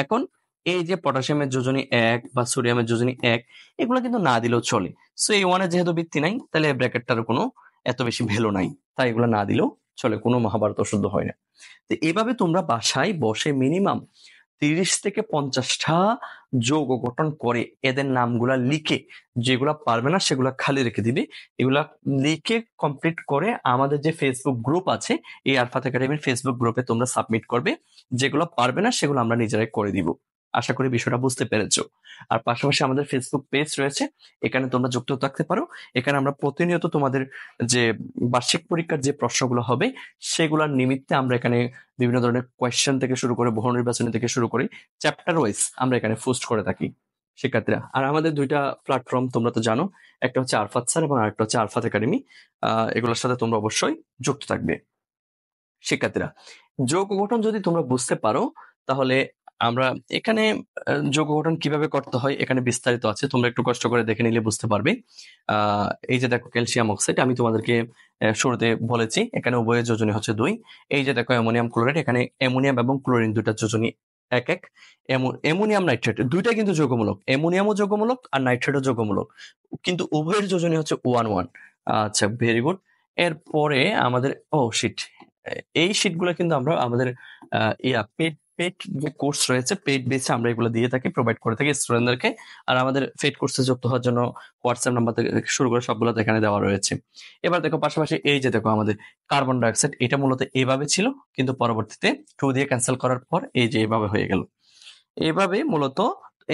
এখন এই যে পটাশিয়ামের যোজনী 1 বা সোডিয়ামের যোজনী 1 এগুলো কিন্তু না দিলেও চলে। সো এই 1 এর যেহেতু ভিত্তি নাই তাহলে ব্র্যাকেটটার কোনো এত বেশি ভ্যালু নাই, তাই এগুলো না দিলেও চলে, কোনো মহাভারত অশুদ্ধ হয় না। তো এভাবে তোমরা বাসায় বসে মিনিমাম 30 থেকে 50টা যৌগ গঠন করে এদের নামগুলা লিখে, যেগুলা পারবে না সেগুলা খালি রেখে দিবে, এগুলা লিখে কমপ্লিট করে আমাদের যে ফেসবুক গ্রুপ আছে এই আরফাত একাডেমির ফেসবুক গ্রুপে তোমরা সাবমিট করবে। যেগুলো পারবে না সেগুলো আমরা নিজেরাই করে দিব। আশা করি বিষয়টা বুঝতে পেরেছো। আর পাশাপাশি আমাদের ফেসবুক পেজ রয়েছে, এখানে তোমরা যুক্ত থাকতে পারো। এখানে আমরা প্রতিনিয়ত তোমাদের যে বার্ষিক পরীক্ষার যে প্রশ্নগুলো হবে সেগুলোর নিমিত্তে আমরা এখানে বিভিন্ন ধরনের কোয়েশ্চেন থেকে শুরু করে বহু নির্বাচনী থেকে শুরু করে চ্যাপ্টার ওয়াইজ আমরা এখানে পোস্ট করে থাকি শিক্ষার্থীরা। আর আমাদের 2টা প্ল্যাটফর্ম তোমরা তো জানো, একটা হচ্ছে আরফাত স্যার এবং আরেকটা হচ্ছে আরফাত একাডেমি। এগুলোর সাথে তোমরা অবশ্যই যুক্ত থাকবে শিক্ষার্থীরা। যৌগ গঠন যদি তোমরা বুঝতে পারো তাহলে আমরা এখানে যৌগ গঠন কিভাবে করতে হয় এখানে বিস্তারিত আছে, তোমরা একটু কষ্ট করে দেখে নিলে বুঝতে পারবে। এই যে দেখো ক্যালসিয়াম অক্সাইড, আমি তোমাদেরকে শুরুতে বলেছি এখানে উভয়ের যোজনী হচ্ছে 2। এই যে দেখো অ্যামোনিয়াম ক্লোরাইড, এখানে অ্যামোনিয়াম এবং ক্লোরিন দুইটা যোজনী 1 অ্যামোনিয়াম নাইট্রেট দুইটা কিন্তু যৌগমূলক, অ্যামোনিয়ামও যৌগমূলক আর নাইট্রেটও যৌগমূলক, কিন্তু উভয়ের যোজনী হচ্ছে 1 1। আচ্ছা ভেরি গুড। এরপরে আমাদের শিট, এই শিটগুলো কিন্তু আমরা আমাদের পেড পেড যে কোর্স রয়েছে পেড বেসে আমরা এগুলো দিয়ে থাকি, প্রোভাইড করে থাকি স্টুডেন্টদেরকে। আর আমাদের পেড কোর্সে যুক্ত হওয়ার জন্য হোয়াটসঅ্যাপ নাম্বার থেকে শুরু করে সবগুলো এখানে দেওয়া রয়েছে। এবার দেখো পাশাপাশি এই যে দেখো আমাদের কার্বন ডাইঅক্সাইড, এটা মূলত এইভাবে ছিল কিন্তু পরবর্তীতে 2 দিয়ে ক্যান্সেল করার পর এই যে এভাবে হয়ে গেল। এইভাবে মূলত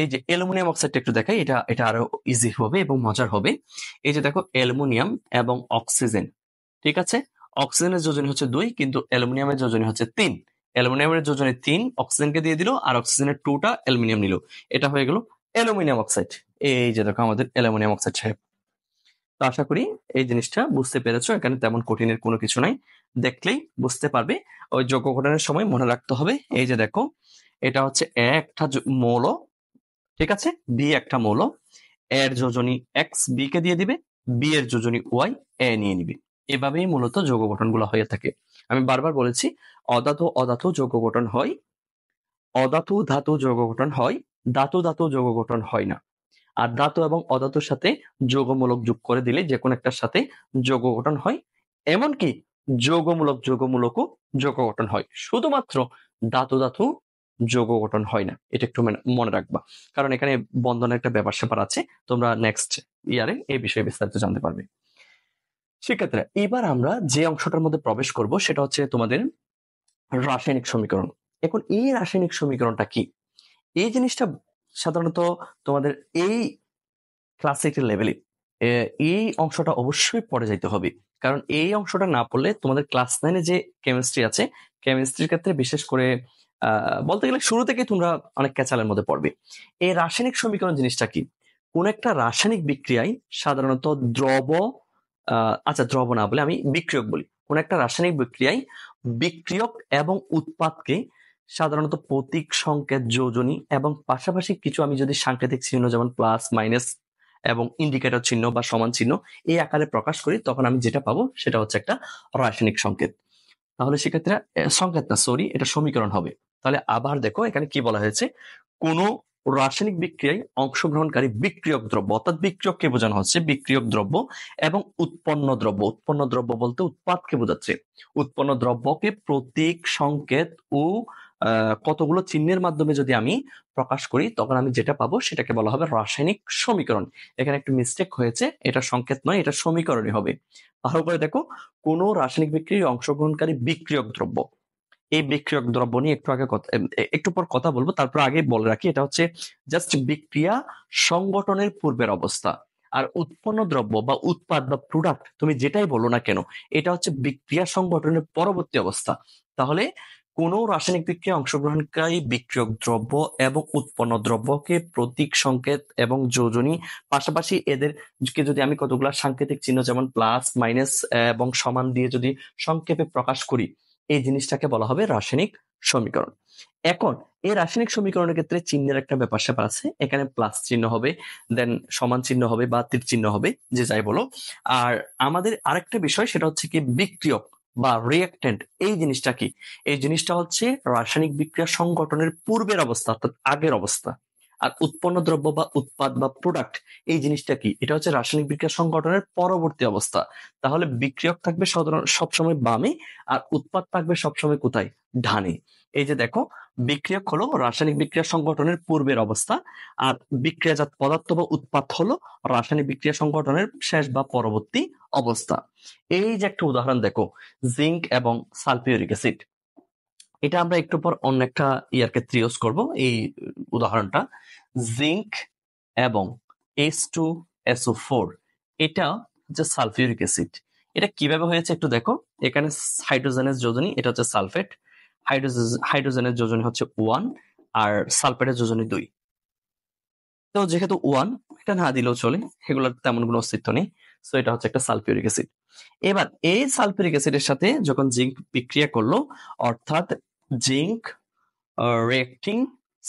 এই যে অ্যালুমিনিয়াম অক্সাইডটা একটু দেখাই, এটা এটা আরো ইজি হবে এবং মজার হবে। এই যে দেখো অ্যালুমিনিয়াম এবং অক্সিজেন, ঠিক আছে, অক্সিজেনের যোজনী হচ্ছে 2 কিন্তু অ্যালুমিনিয়ামের যোজনী হচ্ছে 3। অ্যালুমিনিয়ামের যোজনী 3 অক্সিজেনকে দিয়ে দিল আর অক্সিজেনের 2টা অ্যালুমিনিয়াম নিল, এটা হয়ে গেল অ্যালুমিনিয়াম অক্সাইড। এই যে দেখো আমাদের অ্যালুমিনিয়াম অক্সাইড সাহেব। তো আশা করি এই জিনিসটা বুঝতে পেরেছো, এখানে তেমন কঠিনের কোনো কিছু নাই, দেখলেই বুঝতে পারবে। ওই যৌগ গঠনের সময় মনে রাখতে হবে এই যে দেখো এটা হচ্ছে একটা মৌল, ঠিক আছে, বি একটা মৌল, এর যোজনী এক্স বি কে দিয়ে দিবে, বি এর যোজনী ওয়াই এ নিয়ে নিবে। এভাবেই মূলত যৌগ গঠনগুলো হয়ে থাকে। আমি বারবার বলেছি অধাতু অধাতু যৌগ গঠন হয়, অধাতু ধাতু যৌগ গঠন হয়, ধাতু ধাতু যৌগ গঠন হয় না। আর ধাতু এবং অধাতুর সাথে যৌগমূলক যোগ করে দিলে যে কোনো একটার সাথে যৌগ গঠন হয়। এমনকি যৌগমূলকও যৌগ গঠন হয়, শুধুমাত্র ধাতু ধাতু যৌগ গঠন হয় না, এটা একটু মনে রাখবা, কারণ এখানে বন্ধনের একটা ব্যাপার স্যাপার আছে, তোমরা নেক্সট ইয়ারে এই বিষয়ে বিস্তারিত জানতে পারবে। শিক্ষার্থীরা এবার আমরা যে অংশটার মধ্যে প্রবেশ করব সেটা হচ্ছে তোমাদের রাসায়নিক সমীকরণ। এখন এই রাসায়নিক সমীকরণটা কি, এই জিনিসটা সাধারণত তোমাদের এই ক্লাসিক লেভেলে এই অংশটা অবশ্যই পড়ে যাইতে হবে, কারণ এই অংশটা না পড়লে তোমাদের ক্লাস 9-এ যে কেমিস্ট্রি আছে কেমিস্ট্রির ক্ষেত্রে বিশেষ করে বলতে গেলে শুরু থেকে তোমরা অনেক ক্যাচালের মধ্যে পড়বে। এই রাসায়নিক সমীকরণ জিনিসটা কি, কোন একটা রাসায়নিক বিক্রিয়ায় সাধারণত দ্রব, আচ্ছা দ্রব না বলে আমি বিক্রিয়ক বলি, কোন একটা রাসায়নিক বিক্রিয়ায় বিক্রিয়ক এবং উৎপাদকে সাধারণত প্রতীক সংকেত যোজনী এবং পাশাপাশি কিছু আমি যদি সাংকেতিক চিহ্ন যেমন প্লাস মাইনাস এবং ইন্ডিকেটর চিহ্ন বা সমান চিহ্ন এই আকারে প্রকাশ করি, তখন আমি যেটা পাবো সেটা হচ্ছে একটা রাসায়নিক সংকেত। তাহলে শিক্ষার্থীরা সংকেত না সরি, এটা সমীকরণ হবে। তাহলে আবার দেখো এখানে কি বলা হয়েছে, কোন রাসায়নিক বিক্রিয়ায় অংশগ্রহণকারী বিক্রিয়ক দ্রব্য, অর্থাৎ বিক্রিয়ককে বোঝানো হচ্ছে বিক্রিয়ক দ্রব্য এবং উৎপন্ন দ্রব্য, উৎপন্ন দ্রব্য বলতে উৎপাদকে বোঝাচ্ছে, উৎপন্ন দ্রব্যকে প্রতীক সংকেত ও কতগুলো চিহ্নের মাধ্যমে যদি আমি প্রকাশ করি তখন আমি যেটা পাবো সেটাকে বলা হবে রাসায়নিক সমীকরণ। এখানে একটু মিস্টেক হয়েছে, এটা সংকেত নয়, এটা সমীকরণই হবে। ভালো করে দেখো, কোন রাসায়নিক বিক্রিয়ায় অংশগ্রহণকারী বিক্রিয়ক দ্রব্য, এই বিক্রিয়ক দ্রব্য নিয়ে একটু পর কথা বলবো, তারপর আগে বলে রাখি এটা হচ্ছে জাস্ট বিক্রিয়া সংগঠনের পূর্বের অবস্থা। আর উৎপন্ন দ্রব্য বা উৎপাদ বা প্রোডাক্ট তুমি যেটাই বলো না কেন, এটা হচ্ছে বিক্রিয়া সংগঠনের পরবর্তী অবস্থা। তাহলে কোনো রাসায়নিক বিক্রিয়ায় অংশগ্রহণকারী বিক্রিয়ক দ্রব্য এবং উৎপন্ন দ্রব্যকে প্রতীক, সংকেত এবং যোজনী, পাশাপাশি এদেরকে যদি আমি কতগুলো সাংকেতিক চিহ্ন যেমন প্লাস, মাইনাস এবং সমান দিয়ে যদি সংক্ষেপে প্রকাশ করি, এই জিনিসটাকে বলা হবে রাসায়নিক সমীকরণ। এখন এই রাসায়নিক সমীকরণের ক্ষেত্রে চিহ্নের একটা ব্যাপার স্যাপার আছে। এখানে প্লাস চিহ্ন হবে, দেন সমান চিহ্ন হবে বা তীর চিহ্ন হবে, যে যাই বলো। আর আমাদের আরেকটা বিষয়, সেটা হচ্ছে কি বিক্রিয়ক বা রিঅ্যাক্টেন্ট। এই জিনিসটা কি? এই জিনিসটা হচ্ছে রাসায়নিক বিক্রিয়া সংগঠনের পূর্বের অবস্থা, অর্থাৎ আগের অবস্থা। আর উৎপন্ন দ্রব্য বা উৎপাদ বা প্রোডাক্ট, এই জিনিসটা কি? এটা হচ্ছে রাসায়নিক বিক্রিয়া সংগঠনের পরবর্তী অবস্থা। তাহলে বিক্রিয়ক থাকবে সবসময় বামে, আর উৎপাদ থাকবে সবসময় কোথায়? ডানে। এই যে দেখো, বিক্রিয়ক হলো রাসায়নিক বিক্রিয়া সংগঠনের পূর্বের অবস্থা, আর বিক্রিয়াজাত পদার্থ বা উৎপাদ হলো রাসায়নিক বিক্রিয়া সংগঠনের শেষ বা পরবর্তী অবস্থা। এই যে একটা উদাহরণ দেখো, জিঙ্ক এবং সালফিউরিক অ্যাসিড। এটা আমরা একটু পর অন্য একটা ইয়ার ক্ষেত্রে ইউজ করবো এই উদাহরণটা। জিঙ্ক এবং H2SO4, এটা হচ্ছে সালফিউরিক অ্যাসিড। এটা কিভাবে হয়েছে একটু দেখো। এখানে হাইড্রোজেনের যোজনী, এটা হচ্ছে সালফেট। হাইড্রোজেনের যোজনী হচ্ছে 1, আর সালফেটের যোজনী 2। তো যেহেতু 1, এটা না দিলেও চলে, এগুলোর তেমন কোনো অস্তিত্ব নেই। সো এটা হচ্ছে একটা সালফিউরিক অ্যাসিড। এবার এই সালফিউরিক অ্যাসিডের সাথে যখন জিঙ্ক বিক্রিয়া করলো, অর্থাৎ জিঙ্ক reacting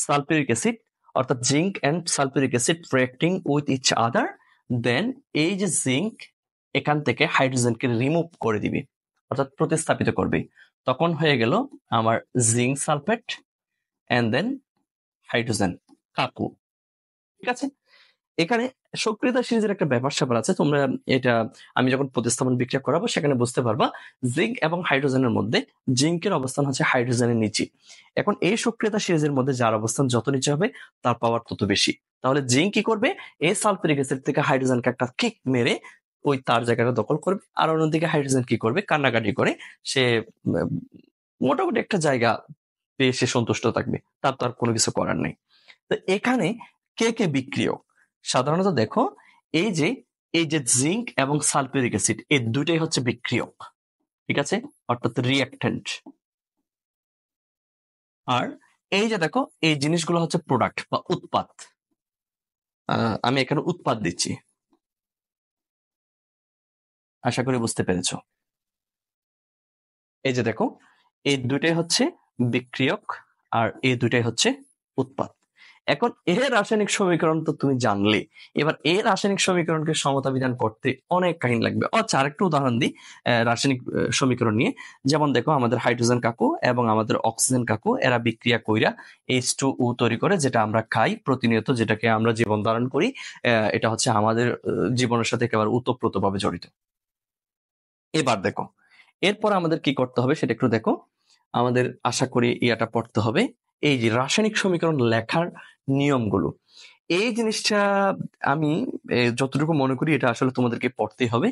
sulfuric acid, অর্থাৎ zinc and sulphuric acid reacting with each other, then এই যে জিঙ্ক এখান থেকে হাইড্রোজেনকে রিমুভ করে দিবে, অর্থাৎ প্রতিস্থাপিত করবে। তখন হয়ে গেল আমার zinc sulphate and then hydrogen কাকু। ঠিক আছে? এখানে সক্রিয়তা সিরিজের একটা ব্যাপার স্যাপার আছে, তোমরা এটা আমি যখন প্রতিস্থাপন বিক্রিয়া করাবো সেখানে বুঝতে পারবা। জিঙ্ক এবং হাইড্রোজেনের মধ্যে জিঙ্কের অবস্থান হচ্ছে হাইড্রোজেনের নিচে। এখন এই সক্রিয়তা সিরিজের মধ্যে যার অবস্থান যত নিচে হবে তার পাওয়ার তত বেশি। তাহলে জিঙ্ক কি করবে? এই সালফিউরিক অ্যাসিড থেকে হাইড্রোজেনকে একটা কিক মেরে ওই তার জায়গাটা দখল করবে, আর অন্যদিকে হাইড্রোজেন কি করবে? কান্নাকাটি করে সে মোটামুটি একটা জায়গা পেয়ে সে সন্তুষ্ট থাকবে, তার তো আর কোনো কিছু করার নেই। তো এখানে কে কে বিক্রিয়ক? সাধারণত দেখো, এই যে জিঙ্ক এবং সালফিউরিক অ্যাসিড, এই দুইটাই হচ্ছে বিক্রিয়ক। ঠিক আছে? অর্থাৎ রিঅ্যাক্টেন্ট। আর এই যে দেখো, এই জিনিসগুলো হচ্ছে প্রোডাক্ট বা উৎপাদ। আমি এখানে উৎপাদ দিচ্ছি, আশা করি বুঝতে পেরেছো। এই যে দেখো, এই দুইটাই হচ্ছে বিক্রিয়ক, আর এই দুইটাই হচ্ছে উৎপাদ। এখন এর রাসায়নিক সমীকরণ তো তুমি জানলে, এবার এই রাসায়নিক সমীকরণকে সমতা বিধান করতে অনেক কাহিনী লাগবে। আচ্ছা, আরেকটা উদাহরণ দিই রাসায়নিক সমীকরণ নিয়ে। যেমন দেখো, আমাদের হাইড্রোজেন কাকু এবং আমাদের অক্সিজেন কাকু, এরা বিক্রিয়া কইরা H2O তৈরি করে, যেটা আমরা খাই প্রতিনিয়ত, যেটাকে আমরা জীবন ধারণ করি। এটা হচ্ছে আমাদের জীবনের সাথে একেবারে ওতপ্রোতভাবে জড়িত। এবার দেখো, এরপর আমাদের কি করতে হবে সেটা একটু দেখো। আমাদের আশা করি ইয়াটা পড়তে হবে, এই যে রাসায়নিক সমীকরণ লেখার নিয়মগুলো। এই জিনিসটা আমি যতটুকু মনে করি এটা আসলে তোমাদেরকে পড়তেই হবে,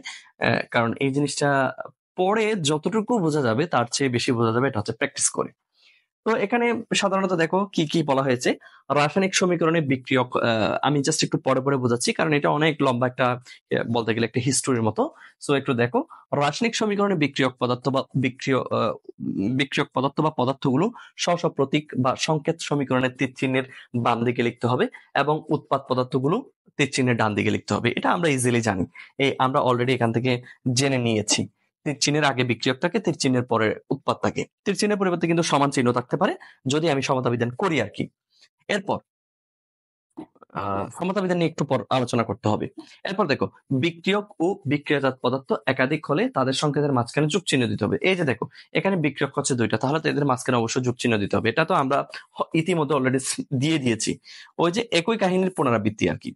কারণ এই জিনিসটা পড়ে যতটুকু বোঝা যাবে তার চেয়ে বেশি বোঝা যাবে এটা হচ্ছে প্র্যাকটিস করে। তো এখানে সাধারণত দেখো কি কি বলা হয়েছে। রাসায়নিক সমীকরণে বিক্রিয়ক, আমি জাস্ট একটু পরে পরে বোঝাচ্ছি, কারণ এটা অনেক লম্বা একটা, বলতে গেলে একটা হিস্টোরির মতো। সো একটু দেখো, রাসায়নিক সমীকরণে বিক্রিয়ক পদার্থ বা পদার্থগুলো স্ব প্রতীক বা সংকেত সমীকরণের তীর চিহ্নের বাম দিকে লিখতে হবে, এবং উৎপাদ পদার্থগুলো তীর চিহ্নের ডান দিকে লিখতে হবে। এটা আমরা ইজিলি জানি, আমরা অলরেডি এখান থেকে জেনে নিয়েছি। তীর চিহ্নের আগে বিক্রিয়ক থাকে, তীর চিহ্নের পরে উৎপাদ থাকে। তীর চিহ্নের পরিবর্তে কিন্তু সমান চিহ্ন থাকতে পারে, যদি আমি সমতা বিধান করি আর কি। এরপর সমতা বিধান নিয়ে একটু পর আলোচনা করতে হবে। এরপর দেখো, বিক্রিয়ক ও বিক্রিয়াজাত পদার্থ একাধিক হলে তাদের সংকেতের মাঝখানে যোগ চিহ্ন দিতে হবে। এই যে দেখো, এখানে বিক্রিয়ক হচ্ছে দুইটা, তাহলে তো এদের মাঝখানে অবশ্যই যোগ চিহ্ন দিতে হবে। এটা তো আমরা ইতিমধ্যে অলরেডি দিয়ে দিয়েছি, ওই যে একই কাহিনীর পুনরাবৃত্তি আর কি।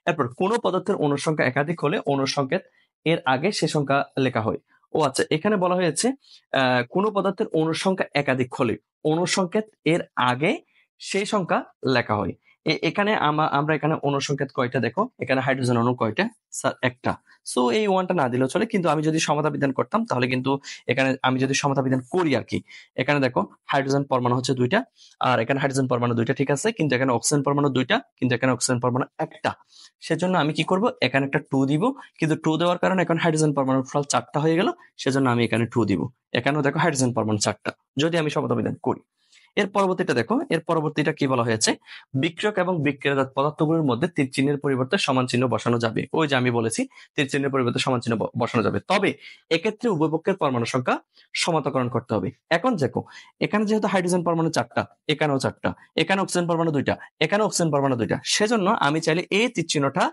এরপর কোন পদার্থের অণুর সংখ্যা একাধিক হলে অণুর সংকেত এর আগে সে সংখ্যা লেখা হয়। ও আচ্ছা, এখানে বলা হয়েছে কোন পদার্থের অণুর সংখ্যা একাধিক হলে অণুর সংকেত এর আগে সেই সংখ্যা লেখা হয়। এখানে আমরা এখানে অনুসংকেত কয়টা দেখো, এখানে হাইড্রোজেন অণু কয়টা? স্যার একটা। সো এই ওয়ানটা না দিলেও চলে, কিন্তু আমি যদি সমতা বিধান করতাম তাহলে কিন্তু এখানে আমি যদি সমতা বিধান করি আর কি, এখানে দেখো হাইড্রোজেন পরমাণু হচ্ছে দুইটা, আর এখানে হাইড্রোজেন পরমাণু দুইটা, ঠিক আছে, কিন্তু এখানে অক্সিজেন পরমাণু দুইটা, কিন্তু এখানে অক্সিজেন পরমাণু একটা। সেজন্য আমি কি করব, এখানে একটা 2 দিব, কিন্তু 2 দেওয়ার কারণে এখন হাইড্রোজেন পরমাণু টোটাল 4টা হয়ে গেল, সেজন্য আমি এখানে 2 দিব। এখানেও দেখো হাইড্রোজেন পরমাণু 4টা, যদি আমি সমতা বিধান করি। এর পরবর্তীটা দেখো, এর পরবর্তীটা কি বলা হয়েছে, বিক্রিয়ক এবং বিক্রিয়াজাত পদার্থগুলোর মধ্যে তীর চিহ্নের পরিবর্তে সমান চিহ্ন বসানো যাবে। ওই যে আমি বলেছি তীর চিহ্নের পরিবর্তে সমান চিহ্ন বসানো যাবে, তবে এক্ষেত্রে উভয় পক্ষের পরমাণু সংখ্যা সমান্তরাল করতে হবে। এখন দেখো, এখানে যেহেতু হাইড্রোজেন পরমাণু 4টা, এখানেও 4টা, এখানে অক্সিজেন পরমাণু 2টা, এখানে অক্সিজেন পরমাণু 2টা, সেজন্য আমি চাইলে এই তীর চিহ্নটা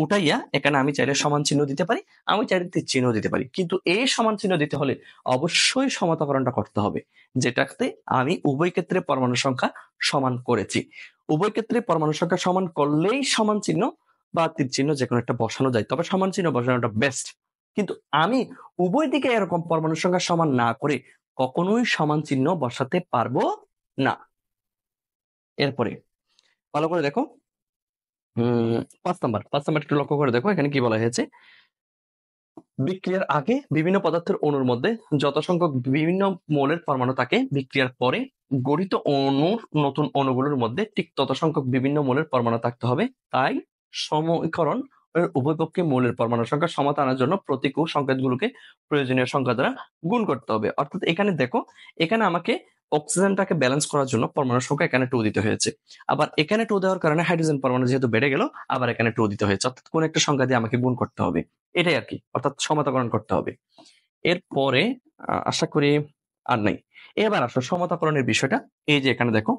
উঠাইয়া এখানে আমি চাইলে সমান চিহ্ন দিতে পারি, আমি চাইলে তীর চিহ্ন দিতে পারি, কিন্তু এই সমান চিহ্ন দিতে হলে অবশ্যই সমতাকরণটা করতে হবে, যেটাতে আমি উভয় ক্ষেত্রে পরমাণু সংখ্যা সমান করেছি। উভয় ক্ষেত্রে পরমাণু সংখ্যা সমান করলেই সমান চিহ্ন বা তীর চিহ্ন যে কোনো একটা বসানো যায়, তবে সমান চিহ্ন বসানোটা বেস্ট। কিন্তু আমি উভয় দিকে এরকম পরমাণু সংখ্যা সমান না করে কখনোই সমান চিহ্ন বসাতে পারবো না। এরপরে ভালো করে দেখো, 5 নাম্বার একটু লক্ষ্য করে দেখো, এখানে কি বলা হয়েছে, বিক্রিয়ার আগে বিভিন্ন পদার্থের অণুর মধ্যে যত সংখ্যক বিভিন্ন মৌলের পরমাণু থাকে, বিক্রিয়ার পরে গঠিত অণুর নতুন অণুগুলোর মধ্যে ঠিক তত সংখ্যক বিভিন্ন মৌলের পরমাণু থাকতে হবে। তাই সমীকরণ উভয় পক্ষে মৌলের পরমাণু সংখ্যা সমতা আনার জন্য প্রতিকূল সংকেতগুলোকে প্রয়োজনীয় সংখ্যা দ্বারা গুণ করতে হবে। অর্থাৎ এখানে দেখো, এখানে আমাকে অক্সিজেনটাকে ব্যালেন্স করার জন্য পরমাণু সংখ্যা এখানে 2 দিতে হয়েছে, আবার এখানে 2 দেওয়ার কারণে হাইড্রোজেন পরমাণু যেহেতু বেড়ে গেল, আবার এখানে 2 দিতে হয়েছে, অর্থাৎ কোন একটা সংখ্যা দিয়ে আমাকে গুণ করতে হবে, এটাই আর কি, অর্থাৎ সমতাকরণ করতে হবে। এরপরে আশা করি আর নাই। এবার আসো সমতাকরণের বিষয়টা। এই যে এখানে দেখো,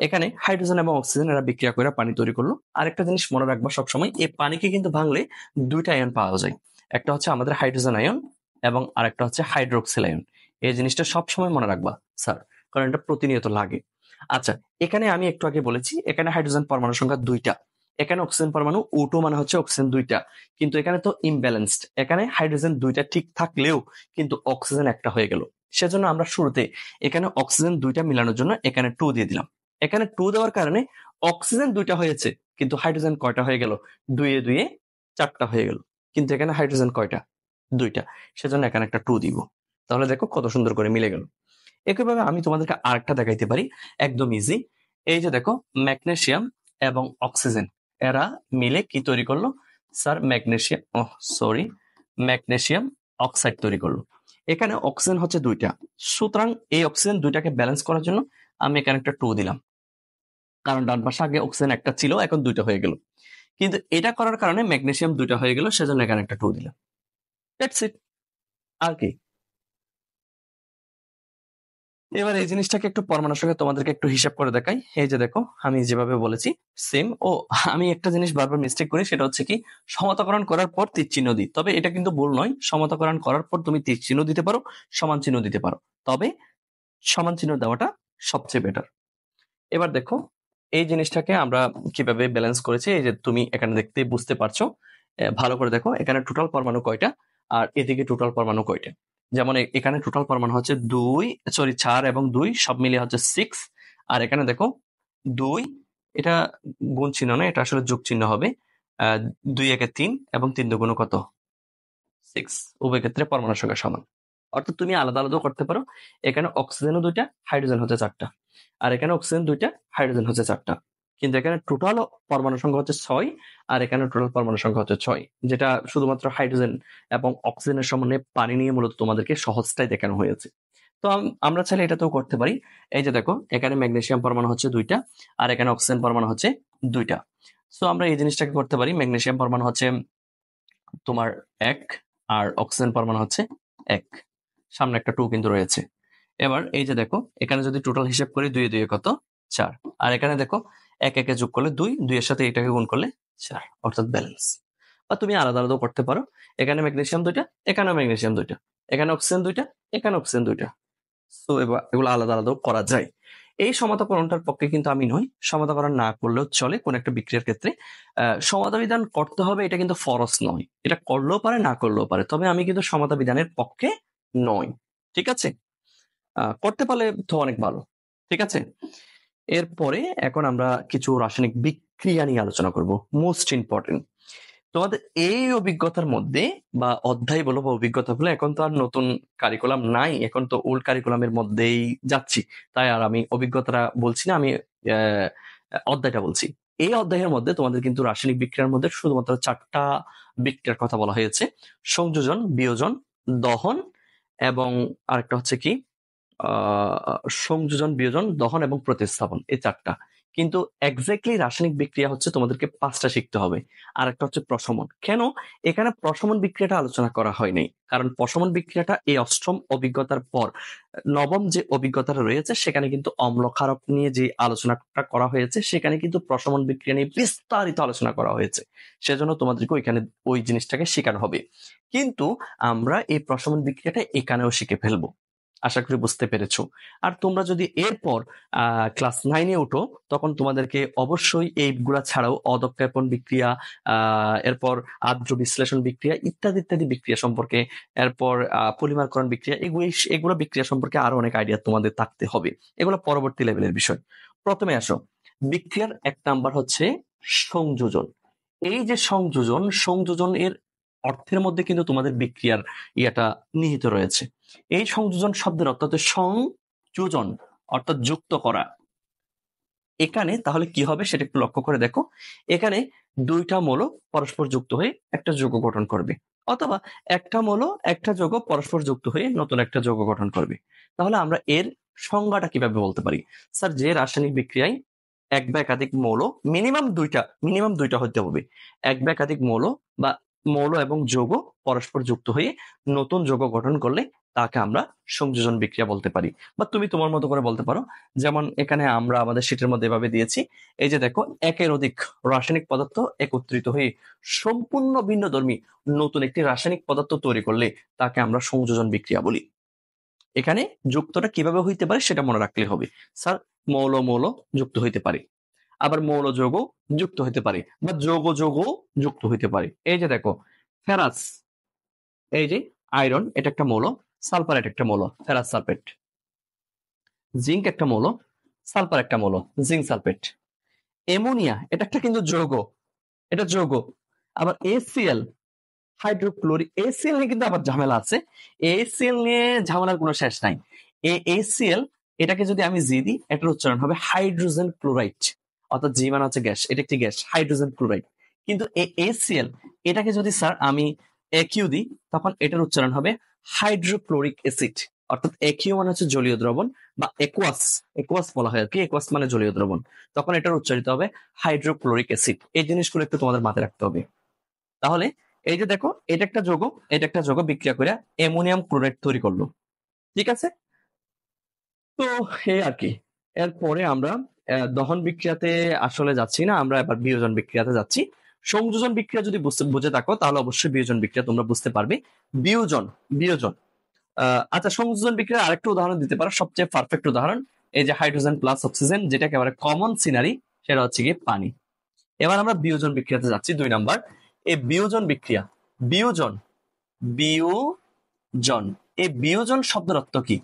এখানে হাইড্রোজেন এবং অক্সিজেন এরা বিক্রিয়া করে পানি তৈরি করলো। আরেকটা জিনিস মনে রাখবা সবসময়, এই পানিকে কিন্তু ভাঙলে দুইটা আয়ন পাওয়া যায়, একটা হচ্ছে আমাদের হাইড্রোজেন আয়ন এবং আরেকটা হচ্ছে হাইড্রোক্সিল আয়ন। এই জিনিসটা সবসময় মনে রাখবা স্যার, কারণ এটা প্রতিনিয়ত লাগে। আচ্ছা, এখানে আমি একটু আগে বলেছি এখানে হাইড্রোজেন পরমাণু সংখ্যা 2টা, এখানে অক্সিজেন পরমাণু O2 মানে হচ্ছে অক্সিজেন 2টা, কিন্তু এখানে তো ইমব্যালেন্সড, এখানে হাইড্রোজেন 2টা ঠিক থাকলেও কিন্তু অক্সিজেন একটা হয়ে গেল। সেজন্য আমরা শুরুতে এখানে অক্সিজেন 2টা মিলানোর জন্য এখানে 2 দিয়ে দিলাম। এখানে 2 দেওয়ার কারণে অক্সিজেন 2টা হয়েছে, কিন্তু হাইড্রোজেন কয়টা হয়ে গেল? 2 এ 4টা হয়ে গেল, কিন্তু এখানে হাইড্রোজেন কয়টা? 2টা, সেজন্য এখানে একটা 2 দিব। তাহলে দেখো কত সুন্দর করে মিলে গেল। একইভাবে আমি তোমাদেরকে আরেকটা দেখাইতে পারি, একদম ইজি। এই যে দেখো, ম্যাগনেসিয়াম এবং অক্সিজেন এরা মিলে কি তৈরি করলো স্যার? ম্যাগনেসিয়াম অক্সাইড তৈরি করলো। এখানে অক্সিজেন হচ্ছে 2টা, সুতরাং এই অক্সিজেন 2টাকে ব্যালেন্স করার জন্য আমি এখানে একটা 2 দিলাম, কারণ ডান পাশে আগে অক্সিজেন একটা ছিল, এখন 2টা হয়ে গেল, কিন্তু এটা করার কারণে ম্যাগনেসিয়াম 2টা হয়ে গেল, সেজন্য এখানে একটা 2 দিলাম। দ্যাটস ইট, আর কি। এবার এই জিনিসটাকে একটু পরমাণুর সঙ্গে তোমাদেরকে একটু হিসাব করে দেখাই। এই যে দেখো, আমি যেভাবে বলেছি সেম। ও, আমি একটা জিনিস বারবার মিস্টেক করি, সেটা হচ্ছে কি, সমতাকরণ করার পর তীর চিহ্ন দিই, তবে এটা কিন্তু ভুল নয়। সমতাকরণ করার পর তুমি তীর চিহ্ন দিতে পারো, সমান চিহ্ন দিতে পারো, তবে সমান চিহ্ন দেওয়াটা সবচেয়ে বেটার। এবার দেখো, এই জিনিসটাকে আমরা কিভাবে ব্যালেন্স করেছি, এই যে তুমি এখানে দেখতে বুঝতে পারছো। ভালো করে দেখো, এখানে টোটাল পরমাণু কয়টা আর এদিকে টোটাল পরমাণু কয়টা। যেমন এখানে টোটাল পরমাণু হচ্ছে 4 এবং 2 সব মিলিয়ে হচ্ছে 6। আর এখানে দেখো 2, এটা গুণ চিহ্ন না, এটা আসলে যোগ চিহ্ন হবে। 2 একে 3 এবং 3 দুগুণ কত? 6। উভয় ক্ষেত্রে পরমাণুর সংখ্যা সমান, অর্থাৎ তুমি আলাদা আলাদা করতে পারো। এখানে অক্সিজেনও 2টা, হাইড্রোজেন হচ্ছে 4টা, আর এখানে অক্সিজেন 2টা, হাইড্রোজেন হচ্ছে 4টা, কিন্তু এখানে টোটাল পরমাণু সংখ্যা হচ্ছে 6, আর এখানে টোটাল পরমাণু সংখ্যা হচ্ছে 6, যেটা শুধুমাত্র হাইড্রোজেন এবং অক্সিজেনের সমন্বয়ে পানি নিয়ে মূলত তোমাদেরকে সহজটাই দেখানো হয়েছে। তো আমরা চাইলে এটাতেও করতে পারি। এই যে দেখো, এখানে ম্যাগনেসিয়াম পরমাণু হচ্ছে 2টা, আর এখানে অক্সিজেন পরমাণু হচ্ছে 2টা। সো আমরা এই জিনিসটাকে করতে পারি, ম্যাগনেসিয়াম পরমাণু হচ্ছে তোমার 1, আর অক্সিজেন পরমাণু হচ্ছে 1, সামনে একটা 2 কিন্তু রয়েছে। এবার এই যে দেখো, এখানে যদি টোটাল হিসাব করি 2 এ 2 কত? 4, আর এখানে দেখো 1 একে যোগ করলে 2, 2 এর সাথে এটাকে গুণ করলে 4, অর্থাৎ ব্যালেন্স। বা তুমি আলাদা আলাদাও করতে পারো, এখানে ম্যাগনেসিয়াম 2টা, এখানেও ম্যাগনেসিয়াম 2টা, এখানে অক্সিজেন 2টা, এখানে অক্সিজেন 2টা। সো এগুলো আলাদা আলাদাও করা যায়। এই সমতাকরণটার পক্ষে কিন্তু আমি নই, সমতাকরণ না করলেও চলে কোন একটা বিক্রিয়ার ক্ষেত্রে। সমতা বিধান করতে হবে, এটা কিন্তু ফরজ নয়, এটা করলেও পারে না করলেও পারে, তবে আমি কিন্তু সমতা বিধানের পক্ষে নই। ঠিক আছে, করতে পারলে তো অনেক ভালো। ঠিক আছে, এরপরে এখন আমরা কিছু রাসায়নিক ক্রিয়া নিয়ে আলোচনা করব, মোস্ট ইম্পর্টেন্ট। তোমাদের এই অভিজ্ঞতার মধ্যে বা অধ্যায় বলো বা অভিজ্ঞতা বলো, এখন তো আর নতুন কারিকুলাম নাই, এখন তো ওল্ড কারিকুলামের মধ্যেই যাচ্ছি, তাই আর আমি অভিজ্ঞতাটা বলছি না, আমি অধ্যায়টা বলছি। এই অধ্যায়ের মধ্যে তোমাদের কিন্তু রাসায়নিক বিক্রিয়ার মধ্যে শুধুমাত্র 4টা বিক্রিয়ার কথা বলা হয়েছে: সংযোজন, বিয়োজন, দহন এবং আরেকটা হচ্ছে কি সংযোজন, বিয়োজন, দহন এবং প্রতিস্থাপন, এই 4টা। কিন্তু এক্স্যাক্টলি রাসায়নিক বিক্রিয়া হচ্ছে তোমাদেরকে 5টা শিখতে হবে। আর একটা হচ্ছে প্রশমন। কেন এখানে প্রশমন বিক্রিয়াটা আলোচনা করা হয়নি? কারণ প্রশমন বিক্রিয়াটা এই অষ্টম অভিজ্ঞতার পর নবম যে অভিজ্ঞতাটা রয়েছে সেখানে কিন্তু অম্ল ক্ষারক নিয়ে যে আলোচনাটা করা হয়েছে, সেখানে কিন্তু প্রশমন বিক্রিয়া নিয়ে বিস্তারিত আলোচনা করা হয়েছে। সেজন্য তোমাদেরকে ওইখানে ওই জিনিসটাকে শেখানো হবে। কিন্তু আমরা এই প্রশমন বিক্রিয়াটা এখানেও শিখে ফেলবো, আশা করি বুঝতে পেরেছো। আর তোমরা যদি এরপর ক্লাস 9-এ উঠো, তখন তোমাদেরকে অবশ্যই এইগুলা ছাড়াও অদক্ষেপণ বিক্রিয়া, এরপর আদ্র বিশ্লেষণ বিক্রিয়া ইত্যাদি ইত্যাদি বিক্রিয়া সম্পর্কে, এরপর পলিমারকরণ বিক্রিয়া, এগুলো বিক্রিয়া সম্পর্কে আরো অনেক আইডিয়া তোমাদের থাকতে হবে। এগুলো পরবর্তী লেভেলের বিষয়। প্রথমে আসো, বিক্রিয়ার 1 নাম্বার হচ্ছে সংযোজন। এই যে সংযোজন এর অর্থের মধ্যে কিন্তু তোমাদের বিক্রিয়ার ইয়েটা নিহিত রয়েছে। এই সংযোজন শব্দের অর্থ হচ্ছে সংযোজন, অর্থাৎ যুক্ত করা। এখানে তাহলে কি হবে সেটা একটু লক্ষ্য করে দেখো। এখানে 2টা মৌল পরস্পর যুক্ত হয়ে একটা যৌগ গঠন করবে, অথবা একটা মৌল একটা যৌগ পরস্পর যুক্ত হয়ে নতুন একটা যৌগ গঠন করবে। তাহলে আমরা এর সংজ্ঞাটা কিভাবে বলতে পারি? স্যার, যে রাসায়নিক বিক্রিয়ায় এক বা একাধিক মৌল, মিনিমাম দুইটা হতে হবে। এক বা একাধিক মৌল বা মৌল এবং যৌগ পরস্পর যুক্ত হয়ে নতুন যৌগ গঠন করলে তাকে আমরা সংযোজন বিক্রিয়া বলতে পারি। বা তুমি তোমার মতো করে বলতে পারো, যেমন এখানে আমরা আমাদের শীটের মধ্যে এভাবে দিয়েছি। এই যে দেখো, একের অধিক রাসায়নিক পদার্থ একত্রিত হয়ে সম্পূর্ণ ভিন্নধর্মী নতুন একটি রাসায়নিক পদার্থ তৈরি করলে তাকে আমরা সংযোজন বিক্রিয়া বলি। এখানে যুক্তটা কিভাবে হইতে পারে সেটা মনে রাখলে হবে। স্যার, মৌল মৌল যুক্ত হইতে পারে, আবার মৌল যৌগ যুক্ত হইতে পারে, বা যৌগ যৌগ যুক্ত হইতে পারে। এই যে দেখো, ফেরাস, এই যে আয়রন, এটা একটা মৌল, সালফার এটা একটা মৌল, ফেরাস সালফেট। জিঙ্ক একটা মৌল, সালফার একটা মৌল, জিঙ্ক সালফেট। অ্যামোনিয়া এটা একটা কিন্তু যৌগ, এটা যৌগ। আবার এসিএল, হাইড্রোক্লোরিক, এসিএল নিয়ে কিন্তু আবার ঝামেলা আছে। এসিএল নিয়ে ঝামেলার কোনো শেষ নাই। এসিএল, এটাকে যদি আমি জি দিই, এটার উচ্চারণ হবে হাইড্রোজেন ক্লোরাইড, অর্থাৎ জি মানে হচ্ছে গ্যাস, এটা একটি গ্যাস, হাইড্রোজেন ক্লোরাইড। কিন্তু এসিএল, এটাকে যদি স্যার আমি একিউ দিই, তখন এটার উচ্চারণ হবে হাইড্রোক্লোরিক অ্যাসিড, অর্থাৎ একিউ মানে হচ্ছে জলীয় দ্রবণ, বা একুয়াস বলা হয় আর কি, একুয়াস মানে জলীয় দ্রবণ, তখন এটার উচ্চারিত হবে হাইড্রোক্লোরিক অ্যাসিড। এই জিনিসগুলো একটু তোমাদের মাথায় রাখতে হবে। তাহলে এই যে দেখো, এটা একটা যৌগ, এটা একটা যৌগ বিক্রিয়া করে অ্যামোনিয়াম ক্লোরাইড তৈরি করলো, ঠিক আছে? তো এই আর কি। এরপরে আমরা দহন বিক্রিয়াতে আসলে যাচ্ছি না, আমরা এবার বিয়োজন বিক্রিয়াতে যাচ্ছি। সংযোজন বিক্রিয়া যদি বুঝে থাকো, তাহলে অবশ্যই বিয়োজন বিক্রিয়া তোমরা বুঝতে পারবে। বিয়োজন বিয়োজন আচ্ছা, সংযোজন বিক্রিয়ার আরেকটা উদাহরণ দিতে পারো, সবচেয়ে পারফেক্ট উদাহরণ, এই যে হাইড্রোজেন প্লাস অক্সিজেন, যেটা একেবারে কমন সিনারি, সেটা হচ্ছে কি পানি। এবার আমরা বিয়োজন বিক্রিয়াতে যাচ্ছি, 2 নাম্বার। এই বিয়োজন বিক্রিয়া, বিয়োজন বিয়োজন, এই বিয়োজন শব্দের অর্থ কি?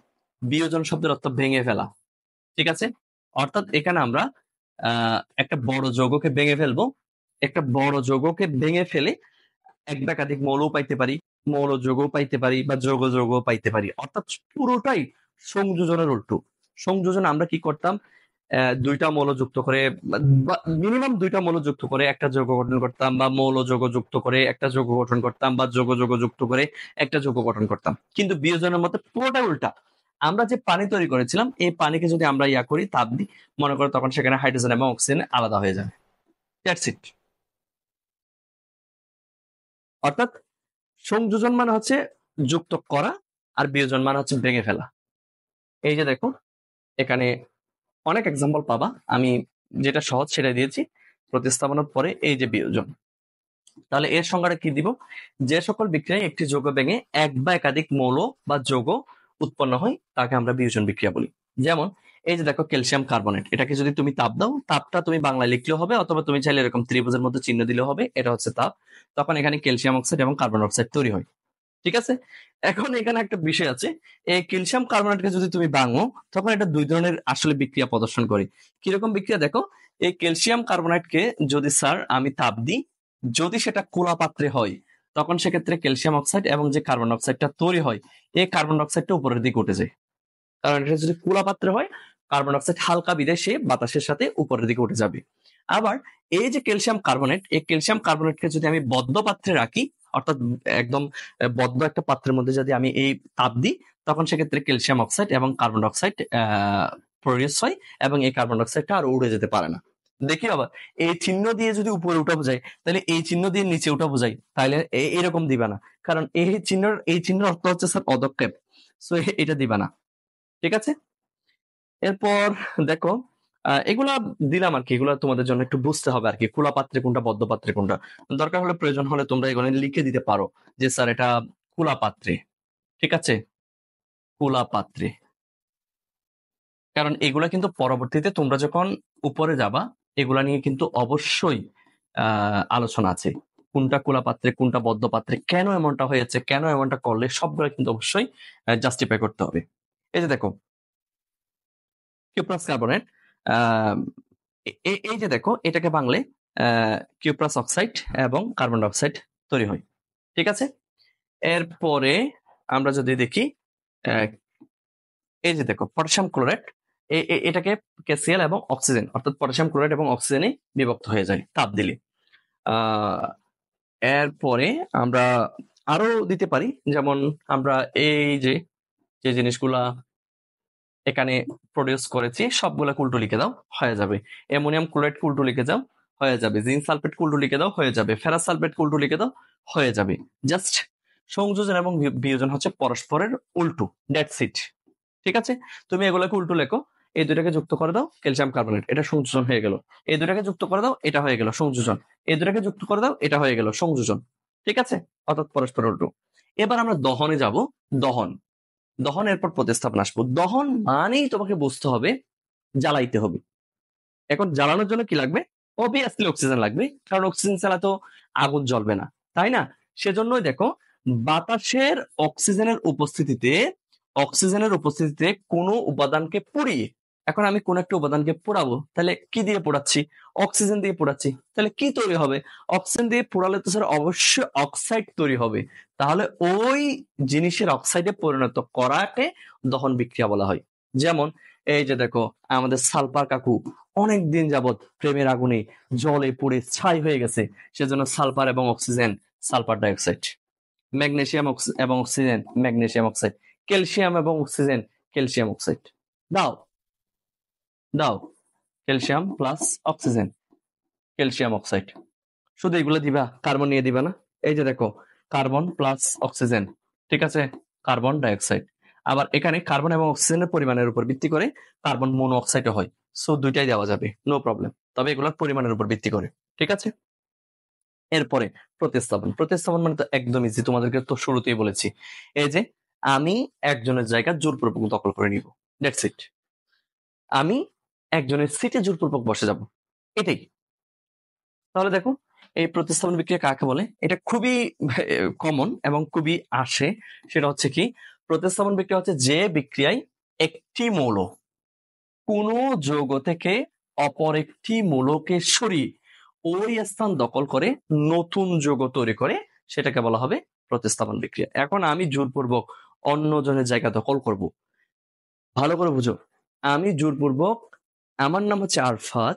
বিয়োজন শব্দের অর্থ ভেঙে ফেলা, ঠিক আছে? অর্থাৎ এখানে আমরা একটা বড় যৌগকে ভেঙে ফেলবো, একটা বড় যৌগকে ভেঙে ফেলে এক বা একাধিক মৌলও পাইতে পারি, মৌল যৌগও পাইতে পারি, বা যৌগ যৌগও পাইতে পারি। অর্থাৎ পুরোটাই সংযোজনের উল্টো। সংযোজন আমরা কি করতাম? 2টা মৌল যুক্ত করে, মিনিমাম 2টা মৌল যুক্ত করে একটা যৌগ গঠন করতাম, বা মৌল যৌগ যুক্ত করে একটা যৌগ গঠন করতাম, বা যৌগ যৌগ যুক্ত করে একটা যৌগ গঠন করতাম। কিন্তু বিয়োজনের মধ্যে পুরোটাই উল্টা। আমরা যে পানি তৈরি করেছিলাম, এই পানিকে যদি আমরা করি, তাপ দিই, মনে করো, তখন সেখানে হাইড্রোজেন এবং অক্সিজেন আলাদা হয়ে যাবে। That's it. অর্থাৎ সংযোজন মানে হচ্ছে যুক্ত করা, আর বিয়োজন মানে হচ্ছে ভেঙে ফেলা। এই যে দেখো, এখানে অনেক এক্সাম্পল পাবা, আমি যেটা সহজ সেটা দিয়েছি। প্রতিস্থাপনের পরে এই যে বিয়োজন, তাহলে এর সংজ্ঞাটা কি দিব? যে সকল বিক্রিয়ায় একটি যৌগ ভেঙে এক বা একাধিক মৌল বা যৌগ উৎপন্ন হয় তাকে আমরা বিয়োজন বিক্রিয়া বলি। যেমন এই যে দেখো, ক্যালসিয়াম কার্বনেট, এটাকে যদি তুমি তাপ দাও, তাপটা তুমি বাংলায় লিখলেও হবে, অথবা তুমি চাইলে এরকম ত্রিভুজের মধ্যে চিহ্ন দিলেও হবে, এটা হচ্ছে তাপ। তখন এখানে ক্যালসিয়াম অক্সাইড এবং কার্বন অক্সাইড তৈরি হয়, ঠিক আছে? এখন এখানে একটা বিষয় আছে, এই ক্যালসিয়াম কার্বনেটকে যদি তুমি ভাঙো, তখন এটা 2 ধরনের আসলে বিক্রিয়া প্রদর্শন করে। কিরকম বিক্রিয়া দেখো, এই ক্যালসিয়াম কার্বনেটকে যদি স্যার আমি তাপ দিই, যদি সেটা খোলা পাত্রে হয়, তখন সেক্ষেত্রে ক্যালসিয়াম অক্সাইড এবং যে কার্বন অক্সাইডটা তৈরি হয়, এই কার্বন অক্সাইডটা উপরের দিকে উঠে যায়। কারণ এটা যদি খোলা পাত্রে হয়, কার্বন অক্সাইড হালকা বিদায় সে বাতাসের সাথে উপরের দিকে উঠে যাবে। আবার এই যে ক্যালসিয়াম কার্বনেট, এই ক্যালসিয়াম কার্বনেটকে যদি আমি বদ্ধ পাত্রে রাখি, অর্থাৎ একদম বদ্ধ একটা পাত্রের মধ্যে যদি আমি এই তাপ দিই, তখন সেক্ষেত্রে ক্যালসিয়াম অক্সাইড এবং কার্বন অক্সাইড প্রডিউস হয় এবং এই কার্বন অক্সাইডটা আর উড়ে যেতে পারে না। দেখি আবার এই চিহ্ন দিয়ে যদি উপরে উঠা বোঝায়, তাহলে এই চিহ্ন দিয়ে নিচে উঠা বোঝায়, তাহলে এরকম দিবা না, কারণ এই চিহ্নের অর্থ হচ্ছে স্যার অদক্ষেপ, সো এটা দিবা না। ঠিক আছে, এরপর দেখো এগুলা দিলাম আর কি, এগুলা তোমাদের জন্য একটু বুঝতে হবে আর কি, খোলা পাত্রে কোনটা বদ্ধ পাত্রে কোনটা। দরকার হলে প্রয়োজন হলে তোমরা এগুলো লিখে দিতে পারো যে স্যার এটা খোলা পাত্রে। ঠিক আছে, খোলা পাত্রে, কারণ এগুলা কিন্তু পরবর্তীতে তোমরা যখন উপরে যাবা, এগুলা নিয়ে কিন্তু অবশ্যই আলোচনা আছে, কোনটা খোলা পাত্রে কোনটা বদ্ধ পাত্রে, কেন এমনটা হয়েছে, কেন এমনটা করলে, সবগুলো কিন্তু অবশ্যই জাস্টিফাই করতে হবে। এই যে দেখো কিউপ্রাস কার্বনেট, এই যে দেখো এটাকে বাংলে কিউপ্রাস অক্সাইড এবং কার্বন ডাইঅক্সাইড তৈরি হয়। ঠিক আছে, এরপরে আমরা যদি দেখি এই যে দেখো পটাশিয়াম ক্লোরাইড, এটাকে কেসিএল এবং অক্সিজেন, অর্থাৎ পটাশিয়াম ক্লোরাইড এবং অক্সিজেনে বিভক্ত হয়ে যায় তাপ দিলে। এরপরে আমরা আরো দিতে পারি, যেমন আমরা এই যে জিনিসগুলা এখানে প্রডিউস করেছি সবগুলা উল্টো লিখে দাও, হয়ে যাবে। অ্যামোনিয়াম ক্লোরাইড উল্টো লিখে দাও, হয়ে যাবে। জিঙ্ক সালফেট উল্টো লিখে দাও, হয়ে যাবে। ফেরাস সালফেট উল্টো লিখে দাও, হয়ে যাবে। জাস্ট সংযোজন এবং বিয়োজন হচ্ছে পরস্পরের উল্টো, দ্যাটস ইট। ঠিক আছে, তুমি এগুলোকে উল্টো লেখো, এই দুটাকে যুক্ত করে দাও ক্যালসিয়াম কার্বনেট, এটা সংযোজন হয়ে গেল। এই দুটাকে যুক্ত করে দাও, এটা হয়ে গেল সংযোজন। এই দুটাকে যুক্ত করে দাও, এটা হয়ে গেল সংযোজন। ঠিক আছে, অর্থাৎ পরস্পর উল্টো। এবার আমরা দহনে যাব। দহন এরপর প্রতিস্থাপন আসবো। দহন মানেই তোমাকে বুঝতে হবে জ্বালাইতে হবে। এখন জ্বালানোর জন্য কি লাগবে? অবভিয়াসলি অক্সিজেন লাগবে, কারণ অক্সিজেন ছাড়া তো আগুন জ্বলবে না, তাই না? সেজন্যই দেখো বাতাসের অক্সিজেনের উপস্থিতিতে কোনো উপাদানকে পুড়িয়ে, এখন আমি কোন একটা উপাদানকে পোড়াবো, তাহলে কি দিয়ে পোড়াচ্ছি? অক্সিজেন দিয়ে পোড়াচ্ছি। তাহলে কি তৈরি হবে? অক্সিজেন দিয়ে পোড়ালে তো স্যার অবশ্যই অক্সাইড তৈরি হবে। তাহলে ওই জিনিসের অক্সাইডে পরিণত করাকে দহন বিক্রিয়া বলা হয়। যেমন এই যে দেখো আমাদের সালফার কাকু অনেক দিন যাবত প্রেমের আগুনে জলে পুড়ে ছাই হয়ে গেছে, সেজন্য সালফার এবং অক্সিজেন সালফার ডাইঅক্সাইড, ম্যাগনেসিয়াম এবং অক্সিজেন ম্যাগনেসিয়াম অক্সাইড, ক্যালসিয়াম এবং অক্সিজেন ক্যালসিয়াম অক্সাইড। দাও দাও calcium plus oxygen calcium oxide. শুধু এগুলো দিবা, কার্বন নিয়ে দিবা না। এই যে দেখো কার্বন প্লাস অক্সিজেন, ঠিক আছে, কার্বন ডাইঅক্সাইড। আবার এখানে কার্বন এবং অক্সিজেনের পরিমাণের উপর ভিত্তি করে কার্বন মনো অক্সাইডও হয়, সো দুইটাই দেওয়া যাবে, নো প্রবলেম, তবে এগুলোর পরিমাণের উপর ভিত্তি করে। ঠিক আছে, এরপরে প্রতিস্থাপন মানে তো একদম ইজি, তোমাদেরকে তো শুরুতেই বলেছি, এই যে আমি একজনের জায়গা জোরপূর্বক দখল করে নিব, দ্যাটস ইট। আমি একজনের সিটে জোরপূর্বক বসে যাব, এটাই। তাহলে দেখো এই প্রতিস্থাপন বিক্রিয়া কাকে বলে, এটা খুবই কমন এবং খুবই আসে। সেটা হচ্ছে কি, প্রতিস্থাপন বিক্রিয়া হচ্ছে যে বিক্রিয়ায় একটি মৌল কোন যৌগ থেকে অপর একটি মৌলকে সরিয়ে ওই স্থান দখল করে নতুন যৌগ তৈরি করে, সেটাকে বলা হবে প্রতিস্থাপন বিক্রিয়া। এখন আমি জোরপূর্বক অন্যজনের জায়গা দখল করব, ভালো করে বুঝো, আমি জোরপূর্বক, আমার নাম হচ্ছে আরফাত,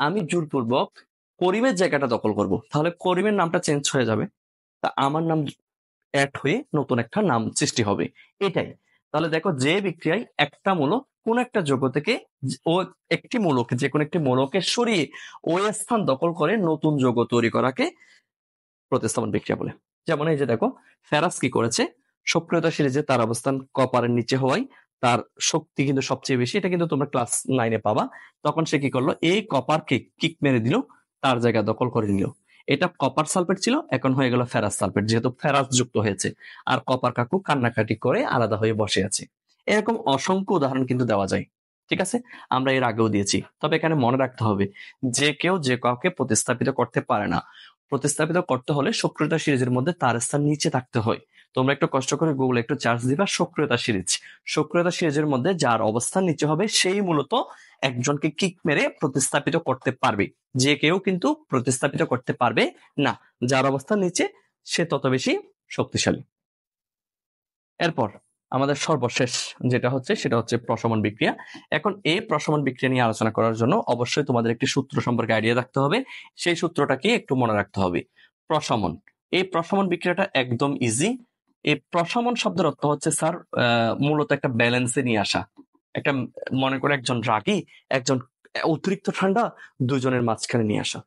আমি জোরপূর্বক করিমের জায়গাটা দখল করব, তাহলে করিমের নামটা চেঞ্জ হয়ে যাবে, তা আমার নাম অ্যাড হয়ে নতুন একটা নাম সৃষ্টি হবে, এটাই। তাহলে দেখো যে বিক্রিয়ায় একটা মৌল কোন একটা যৌগ থেকে ও একটি মৌলকে, যে কোনো একটি মৌলকে সরিয়ে ওই স্থান দখল করে নতুন যৌগ তৈরি করাকে প্রতিস্থাপন বিক্রিয়া বলে। যেমন এই যে দেখো ফেরাস কি করেছে, সক্রিয়তা সিরিজে তার অবস্থান কপারের নিচে হওয়ায় তার শক্তি কিন্তু সবচেয়ে বেশি, এটা কিন্তু তোমরা ক্লাস 9-এ পাবা। তখন সে কি করলো, এই কপারকে কিক মেরে দিল, তার জায়গা দখল করে নিল। এটা কপার সালফেট ছিল, এখন হয়ে গেল ফেরাস সালফেট, যেহেতু ফেরাস যুক্ত হয়েছে। আর কপার কাকু কান্নাকাটি করে আলাদা হয়ে বসে আছে। এরকম অসংখ্য উদাহরণ কিন্তু দেওয়া যায়। ঠিক আছে, আমরা এর আগেও দিয়েছি, তবে এখানে মনে রাখতে হবে যে কেউ যে কাউকে প্রতিস্থাপিত করতে পারে না। প্রতিস্থাপিত করতে হলে সক্রিয়তা সিরিজের মধ্যে তার স্থান নিচে থাকতে হয়। তোমরা একটু কষ্ট করে গুগলে একটু চার্জ দিবা সক্রিয়তা সিরিজ, সক্রিয়তা সিরিজের মধ্যে যার অবস্থান নিচে হবে সেই মূলত একজনকে কিক মেরে প্রতিস্থাপিত করতে পারবে, যে কেউ কিন্তু প্রতিস্থাপিত করতে পারবে না। যার অবস্থান নিচে সে তত বেশি শক্তিশালী। এরপর আমাদের সর্বশেষ যেটা হচ্ছে সেটা হচ্ছে প্রশমন বিক্রিয়া। এখন এই প্রশমন বিক্রিয়া নিয়ে আলোচনা করার জন্য অবশ্যই তোমাদের একটি সূত্র সম্পর্কে আইডিয়া রাখতে হবে। সেই সূত্রটাকে একটু মনে রাখতে হবে। প্রশমন, এই প্রশমন বিক্রিয়াটা একদম ইজি। এই প্রশমন শব্দের অর্থ হচ্ছে স্যার মূলত একটা ব্যালেন্সে নিয়ে আসা। একটা মনে করে একজন রাগী, একজন অতিরিক্ত ঠান্ডা, দুজনের মাঝখানে নিয়ে আসা।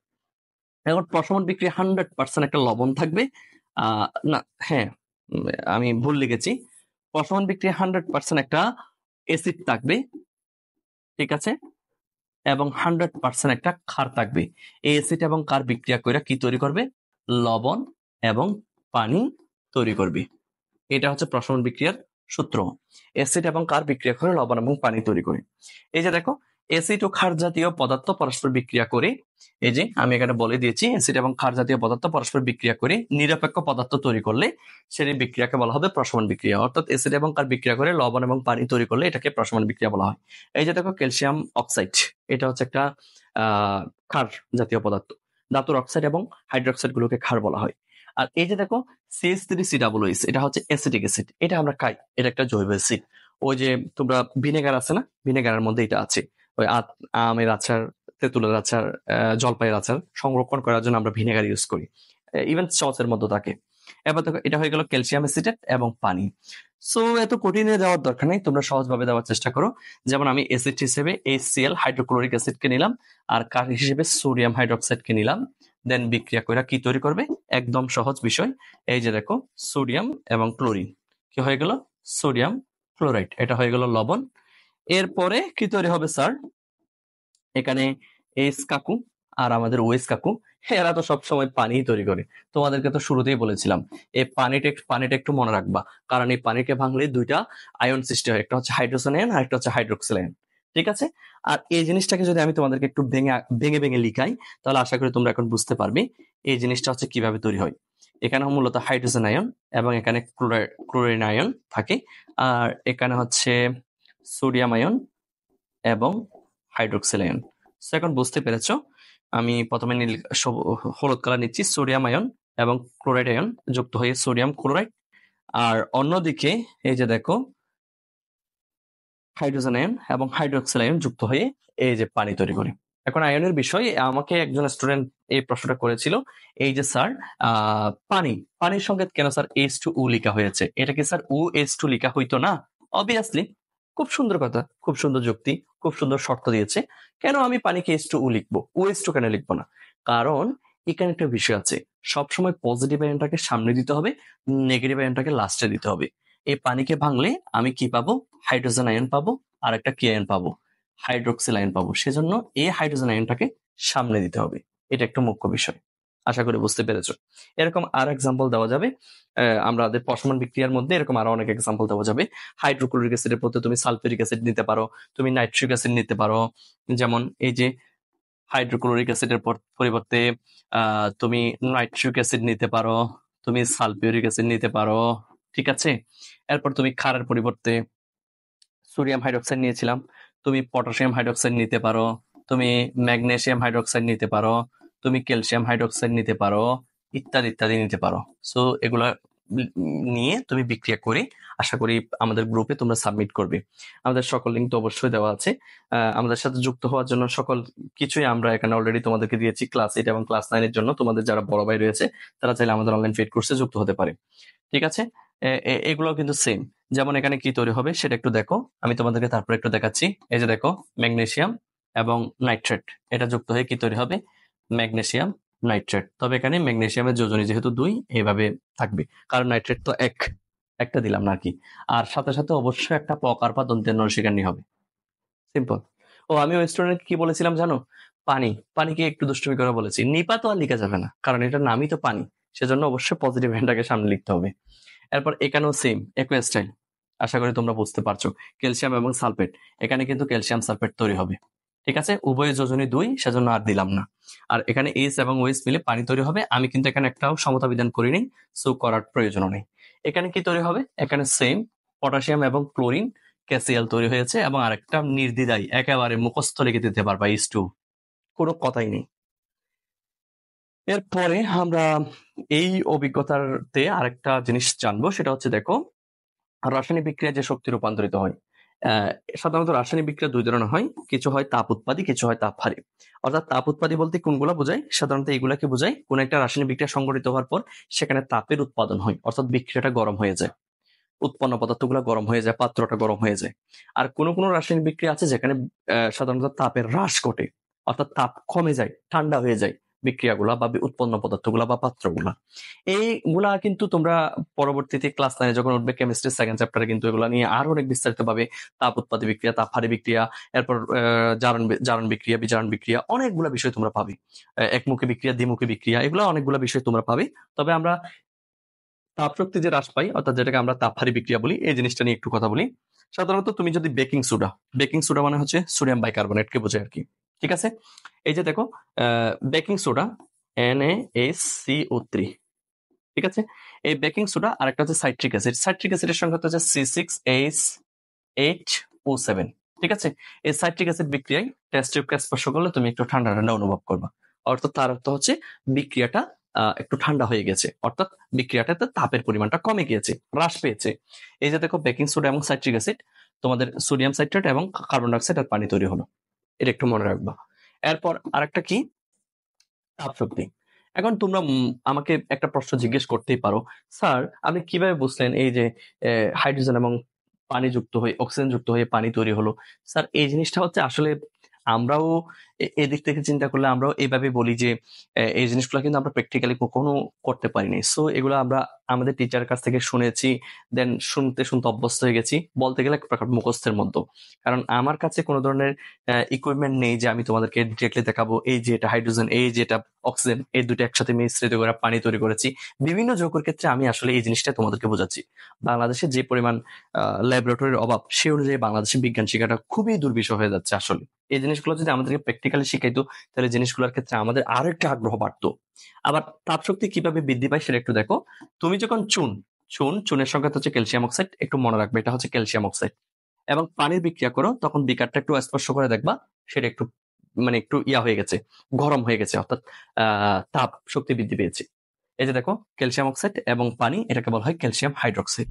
এখন প্রশমন বিক্রিয়া 100% একটা লবণ থাকবে। না, হ্যাঁ, আমি ভুল লিখেছি। প্রশমন বিক্রিয়া 100% একটা অ্যাসিড থাকবে, ঠিক আছে, এবং 100% একটা ক্ষার থাকবে। এই অ্যাসিড এবং ক্ষার বিক্রিয়া করে কি তৈরি করবে? লবণ এবং পানি তৈরি করবে। এটা হচ্ছে প্রশমন বিক্রিয়ার সূত্র। অ্যাসিড এবং ক্ষার বিক্রিয়া করে লবণ এবং পানি তৈরি করে। এই যে দেখো, অ্যাসিড ও ক্ষার জাতীয় পদার্থ পরস্পর বিক্রিয়া করে, এই যে আমি এখানে বলে দিয়েছি, অ্যাসিড এবং ক্ষার জাতীয় পদার্থ পরস্পর বিক্রিয়া করে নিরপেক্ষ পদার্থ তৈরি করলে সেই বিক্রিয়াকে বলা হবে প্রশমন বিক্রিয়া। অর্থাৎ অ্যাসিড এবং ক্ষার বিক্রিয়া করে লবণ এবং পানি তৈরি করলে এটাকে প্রশমন বিক্রিয়া বলা হয়। এই যে দেখো, ক্যালসিয়াম অক্সাইড, এটা হচ্ছে একটা ক্ষার জাতীয় পদার্থ। ধাতুর অক্সাইড এবং হাইড্রোক্সাইড গুলোকে ক্ষার বলা হয়। আর এই যে দেখো, CH3COOH, এটা হচ্ছে অ্যাসিটিক অ্যাসিড, এটা আমরা খাই, এটা একটা জৈব অ্যাসিড। ওই যে তোমরা ভিনেগার আছে না, ভিনেগারের মধ্যে এটা আছে। ওই আমের আচার, তেঁতুলের আচার, জলপাইয়ের আচার সংরক্ষণ করার জন্য আমরা ভিনেগার ইউজ করি। ইভেন সসের মধ্যে থাকে। এবার দেখো, এটা হয়ে গেল ক্যালসিয়াম অ্যাসিটেট এবং পানি। সো এত কঠিনে দেওয়ার দরকার নেই, তোমরা সহজভাবে দেওয়ার চেষ্টা করো। যেমন আমি অ্যাসিড হিসেবে HCl হাইড্রোক্লোরিক অ্যাসিডকে নিলাম, আর ক্ষার হিসেবে সোডিয়াম হাইড্রোক্সাইডকে নিলাম। দেন বিক্রিয়া করে কি তৈরি করবে? একদম সহজ বিষয়। এই যে দেখো, সোডিয়াম এবং ক্লোরিন, কি হয়ে গেল? সোডিয়াম ক্লোরাইড, এটা হয়ে গেল লবণ। এরপরে কি তৈরি হবে স্যার? এখানে এস কাকু আর আমাদের ওয়েস কাকু, এরা তো সবসময় পানি তৈরি করে। তোমাদেরকে তো শুরুতেই বলেছিলাম, এই পানিটা একটু মনে রাখবা, কারণ এই পানিকে ভাঙলে দুইটা আয়ন সৃষ্টি হয়, একটা হচ্ছে হাইড্রোজেন আয়ন আর একটা হচ্ছে হাইড্রোক্সিল আয়ন, ঠিক আছে। আর এই জিনিসটাকে যদি আমি তোমাদেরকে একটু ভেঙে ভেঙে ভেঙে লিখাই, তাহলে আশা করি তোমরা এখন বুঝতে পারবে এই জিনিসটা হচ্ছে কিভাবে তৈরি হয়। এখানে মূলত হাইড্রোজেন আয়ন এবং এখানে ক্লোরিন আয়ন থাকে, আর এখানে হচ্ছে সোডিয়াম আয়ন এবং হাইড্রোক্সিল আয়ন। সো এখন বুঝতে পেরেছো, আমি প্রথমে হলুদ কালার নিচ্ছি, সোডিয়াম আয়ন এবং ক্লোরাইড আয়ন যুক্ত হয়ে সোডিয়াম ক্লোরাইড, আর অন্যদিকে এই যে দেখো, হাইড্রোজেন আয়ন এবং হাইড্রোক্সিল আয়ন যুক্ত হয়ে এই যে পানি তৈরি করে। এখন আয়নের বিষয়, আমাকে একজন স্টুডেন্ট এই প্রশ্নটা করেছিল, এই যে স্যার পানির সঙ্গে কেন স্যার H2O লেখা হয়েছে? এটা কি স্যার OH2 লেখা হইতো না? অবভিয়াসলি। খুব সুন্দর কথা, খুব সুন্দর যুক্তি, খুব সুন্দর শর্ত দিয়েছে। কেন আমি পানিকে H2O লিখবো, OH2 কেন লিখবো না? কারণ এখানে একটা বিষয় আছে, সবসময় পজিটিভ আয়নটাকে সামনে দিতে হবে, নেগেটিভ আয়নটাকে লাস্টে দিতে হবে। এই পানিকে ভাঙলে আমি কি পাবো? হাইড্রোজেন আয়ন পাবো, আর একটা কি আয়ন পাবো? হাইড্রোক্সিল আয়ন পাবো। সেজন্য এই হাইড্রোজেন আয়নটাকে সামনে দিতে হবে, এটা একটা মুখ্য বিষয়। আশা করি বুঝতে পেরেছো। এরকম আর এক্সাম্পল দেওয়া যাবে, আমাদের প্রশমন বিক্রিয়ার মধ্যে এরকম আরো অনেক এক্সাম্পল দেওয়া যাবে। হাইড্রোক্লোরিক অ্যাসিডের প্রতি তুমি সালফিউরিক অ্যাসিড নিতে পারো, তুমি নাইট্রিক অ্যাসিড নিতে পারো। যেমন এই যে হাইড্রোক্লোরিক অ্যাসিডের পরিবর্তে তুমি নাইট্রিক অ্যাসিড নিতে পারো, তুমি সালফিউরিক অ্যাসিড নিতে পারো, ঠিক আছে। এরপর তুমি ক্ষারের পরিবর্তে সোডিয়াম হাইড্রোক্সাইড নিয়েছিলাম, তুমি পটাশিয়াম হাইড্রোক্সাইড নিতে পারো, তুমি ম্যাগনেসিয়াম হাইড্রোক্সাইড নিতে পারো, তুমি ক্যালসিয়াম হাইড্রোক্সাইড নিতে পারো, ইত্যাদি ইত্যাদি নিতে পারো। সো এগুলা নিয়ে তুমি বিক্রিয়া করে আশা করি আমাদের গ্রুপে তোমরা সাবমিট করবে। আমাদের সকল লিঙ্ক তো অবশ্যই দেওয়া আছে। আমাদের সাথে যুক্ত হওয়ার জন্য সকল কিছুই আমরা এখানে অলরেডি তোমাদেরকে দিয়েছি। ক্লাস 8 এবং ক্লাস 9 এর জন্য তোমাদের যারা বড় ভাই রয়েছে তারা চাইলে আমাদের অনলাইন পেইড কোর্সে যুক্ত হতে পারে, ঠিক আছে। এগুলো কিন্তু সেম। যেমন এখানে কি তৈরি হবে সেটা একটু দেখো, আমি তোমাদেরকে তারপর একটু দেখাচ্ছি। এই যে দেখো, ম্যাগনেসিয়াম এবং নাইট্রেট, এটা যুক্ত হয়ে কি তৈরি হবে? Magnesium nitrate. তবে এখানে ম্যাগনেসিয়ামের যোজনী যেহেতু 2, এইভাবে থাকবে, কারণ নাইট্রেট তো একটা দিলাম না আর কি। আর সাথে সাথে অবশ্যই একটা পকার বা দন্তের নরসিকারী হবে। সিম্পল। ও আমি ওই স্টুডেন্ট কি বলেছিলাম জানো? পানিকে একটু দুষ্টুমি করে বলেছি, নিপা তো আর লিখা যাবে না, কারণ এটার নামই তো পানি। সেজন্য অবশ্যই পজিটিভ হ্যান্ডটাকে সামনে লিখতে হবে। এরপর এখানেও সেম একই স্টাইল। আশা করি তোমরা বুঝতে পারছো। ক্যালসিয়াম এবং সালফেট, এখানে কিন্তু ক্যালসিয়াম সালফেট তৈরি হবে, ঠিক আছে। উভয় যোজনী 2, সেজন্য আর দিলাম না। আর এখানে এইচ এবং ওএইচ মিলে পানি তৈরি হবে। আমি কিন্তু এখানে একটাও সমতা বিধান করিনি, সো করার প্রয়োজনও নেই। এখানে কি তৈরি হবে? এখানে সেম পটাশিয়াম এবং ক্লোরিন ক্যাসিয়াল তৈরি হয়েছে এবং আরেকটা নির্দ্বিধায় একেবারে মুখস্থ লিখে দিতে পারবা H2, কোনো কথাই নেই। এরপরে আমরা এই অভিজ্ঞতাতে আরেকটা জিনিস জানবো, সেটা হচ্ছে দেখো রাসায়নিক বিক্রিয়া যে শক্তি রূপান্তরিত হয়, সাধারণত রাসায়নিক বিক্রিয়া দুই ধরনের হয়, কিছু হয় তাপ উৎপাদী, কিছু হয় তাপহারী। অর্থাৎ তাপ উৎপাদী বলতে কোনগুলা বোঝায়? সাধারণত এইগুলাকে বোঝায় কোন একটা রাসায়নিক বিক্রিয়া সংঘটিত হওয়ার পর সেখানে তাপের উৎপাদন হয়, অর্থাৎ বিক্রিয়াটা গরম হয়ে যায়, উৎপন্ন পদার্থগুলো গরম হয়ে যায়, পাত্রটা গরম হয়ে যায়। আর কোন কোন রাসায়নিক বিক্রিয়া আছে যেখানে সাধারণত তাপের হ্রাস ঘটে, অর্থাৎ তাপ কমে যায়, ঠান্ডা হয়ে যায় বিক্রিয়াগুলা বা উৎপন্ন পদার্থগুলা বা পাত্রগুলা। এইগুলা কিন্তু তোমরা পরবর্তীতে ক্লাস 9 যখন উঠবে কেমিস্ট্রি সেকেন্ড চ্যাপ্টারে কিন্তু এগুলা নিয়ে আরো অনেক বিস্তারিত ভাবে তাপ উৎপাদী বিক্রিয়া, তাপহারী বিক্রিয়া, এরপর জারণ বিক্রিয়া, বিজারণ বিক্রিয়া, অনেকগুলা বিষয় তোমরা পাবে। একমুখী বিক্রিয়া, দ্বিমুখী বিক্রিয়া, এগুলা অনেকগুলা বিষয় তোমরা পাবে। তবে আমরা তাপ শক্তি যে হ্রাস পাই, অর্থাৎ যেটাকে আমরা তাপহারী বিক্রিয়া বলি, এই জিনিসটা নিয়ে একটু কথা বলি। সাধারণত তুমি যদি বেকিং সোডা মানে হচ্ছে সোডিয়াম বাইকার্বনেটকে বোঝায় আর কি, ঠিক আছে? এই যে দেখো বেকিং সোডা NaSCO3, ঠিক আছে? এই বেকিং সোডা আর একটা হচ্ছে সাইট্রিক অ্যাসিড, সাইট্রিক অ্যাসিডের সংখ্যা হচ্ছে C6H8O7, ঠিক আছে? এই সাইট্রিক অ্যাসিড বিক্রিয়ায় টেস্ট টিউবকে স্পর্শ করলে তুমি একটু ঠান্ডা ঠান্ডা অনুভব করবা, অর্থাৎ তার অর্থ হচ্ছে বিক্রিয়াটা একটু ঠান্ডা হয়ে গেছে, অর্থাৎ বিক্রিয়াটাতে তাপের পরিমাণটা কমে গিয়েছে, হ্রাস পেয়েছে। এই যে দেখো বেকিং সোডা এবং সাইট্রিক অ্যাসিড, তোমাদের সোডিয়াম সাইট্রেট এবং কার্বন ডাইঅক্সাইড আর পানি তৈরি হলো, এটা একটু মনে রাখবা। এরপর আরেকটা কি, তাপ শক্তি। এখন তোমরা আমাকে একটা প্রশ্ন জিজ্ঞেস করতেই পারো, স্যার আপনি কিভাবে বুঝলেন এই যে হাইড্রোজেন এবং পানি যুক্ত হয়ে অক্সিজেন যুক্ত হয়ে পানি তৈরি হলো? স্যার এই জিনিসটা হচ্ছে আসলে আমরাও এদিক থেকে চিন্তা করলে আমরাও এইভাবে বলি যে এই জিনিসগুলো কিন্তু আমরা প্র্যাকটিক্যালি কখনো করতে পারিনি। সো এগুলো আমরা আমাদের টিচারের কাছ থেকে শুনেছি, দেন শুনতে শুনতে অভ্যস্ত হয়ে গেছি, বলতে গেলে এক প্রকার মুখস্থের মতো। কারণ আমার কাছে কোনো ধরনের ইকুইপমেন্ট নেই যে আমি তোমাদেরকে ডিরেক্টলি দেখাবো এই যে এটা হাইড্রোজেন, এই যে এটা অক্সিজেন, এই দুটো একসাথে মিশ্রিত করে পানি তৈরি করেছি। বিভিন্ন যৌগের ক্ষেত্রে আমি আসলে এই জিনিসটা তোমাদেরকে বোঝাচ্ছি। বাংলাদেশে যে পরিমাণ ল্যাবরেটরির অভাব, সে অনুযায়ী বাংলাদেশে বিজ্ঞান শেখাটা খুবই দুর্বিষহ হয়ে যাচ্ছে আসলে। এই জিনিসগুলো যদি আমাদেরকে প্র্যাকটিক্যালি শিখাইতো, তাহলে জিনিসগুলোর ক্ষেত্রে আমাদের আরো একটা আগ্রহ বাড়তো। আবার তাপশক্তি কিভাবে বৃদ্ধি পায় সেটা একটু দেখো। তুমি যখন চুনের সংখ্যা হচ্ছে ক্যালসিয়াম অক্সাইড, একটু মনে রাখবে এটা হচ্ছে ক্যালসিয়াম অক্সাইড, এবং পানির বিক্রিয়া করো, তখন বিকারটা একটু স্পর্শ করে দেখবা সেটা একটু মানে একটু হয়ে গেছে, গরম হয়ে গেছে, অর্থাৎ তাপ শক্তি বৃদ্ধি পেয়েছে। এই যে দেখো ক্যালসিয়াম অক্সাইড এবং পানি, এটাকে বলা হয় ক্যালসিয়াম হাইড্রোক্সাইড।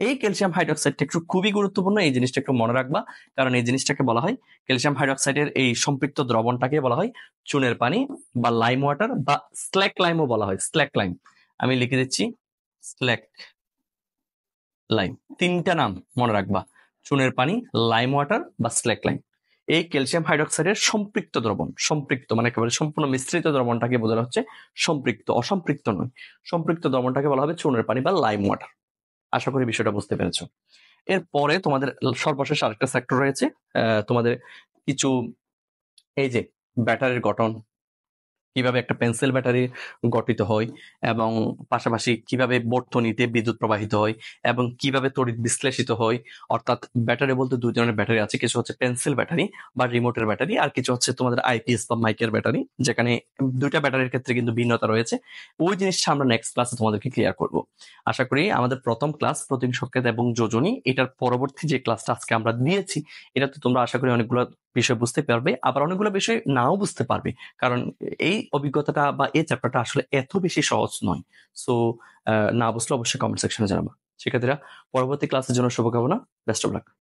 এই ক্যালসিয়াম হাইড্রোক্সাইডটা একটু খুবই গুরুত্বপূর্ণ, এই জিনিসটা একটু মনে রাখবা, কারণ এই জিনিসটাকে বলা হয় ক্যালসিয়াম হাইড্রোক্সাইডের এই সম্পৃক্ত দ্রবণটাকে বলা হয় চুনের পানি বা লাইম ওয়াটার বা স্ল্যাক লাইমও বলা হয়। স্ল্যাক লাইম আমি লিখে দিচ্ছি, স্ল্যাক লাইম, তিনটা নাম মনে রাখবা, চুনের পানি, লাইম ওয়াটার বা স্ল্যাক লাইম। এই ক্যালসিয়াম হাইড্রোক্সাইডের সম্পৃক্ত দ্রবণ, সম্পৃক্ত মানে একেবারে সম্পূর্ণ মিশ্রিত দ্রবণটাকে বোঝানো হচ্ছে সম্পৃক্ত, অসম্পৃক্ত নয়, সম্পৃক্ত দ্রবণটাকে বলা হবে চুনের পানি বা লাইম ওয়াটার। আশা করি বিষয়টা বুঝতে পেরেছো। এরপরে তোমাদের সর্বশেষ আরেকটা সেক্টর রয়েছে, তোমাদের কিছু এই যে ব্যাটারির গঠন, কিভাবে একটা পেন্সিল ব্যাটারি গঠিত হয়, এবং পাশাপাশি কিভাবে বর্তনীতে বিদ্যুৎ প্রবাহিত হয় এবং কিভাবে তড়িৎ বিশ্লেষিত হয়। অর্থাৎ ব্যাটারি বলতে দুই ধরনের ব্যাটারি আছে, কিছু হচ্ছে পেন্সিল ব্যাটারি বা রিমোটের ব্যাটারি, আর কিছু হচ্ছে তোমাদের আইপিএস বা মাইকের ব্যাটারি, যেখানে দুইটা ব্যাটারির ক্ষেত্রে কিন্তু ভিন্নতা রয়েছে। ওই জিনিসটা আমরা নেক্সট ক্লাসে তোমাদেরকে ক্লিয়ার করব। আশা করি আমাদের প্রথম ক্লাস প্রতীক সংকেত এবং যোজনী, এটার পরবর্তী যে ক্লাসটা আজকে আমরা দিয়েছি, এটাতে তোমরা আশা করি অনেকগুলো বিষয় বুঝতে পারবে, আবার অনেকগুলো বিষয় নাও বুঝতে পারবে, কারণ এই অভিজ্ঞতাটা বা এই চ্যাপ্টারটা আসলে এত বেশি সহজ নয়। সো না বুঝলে অবশ্যই কমেন্ট সেকশনে জানাবো। শিক্ষার্থীরা, পরবর্তী ক্লাসের জন্য শুভকামনা, বেস্ট অফ লাক।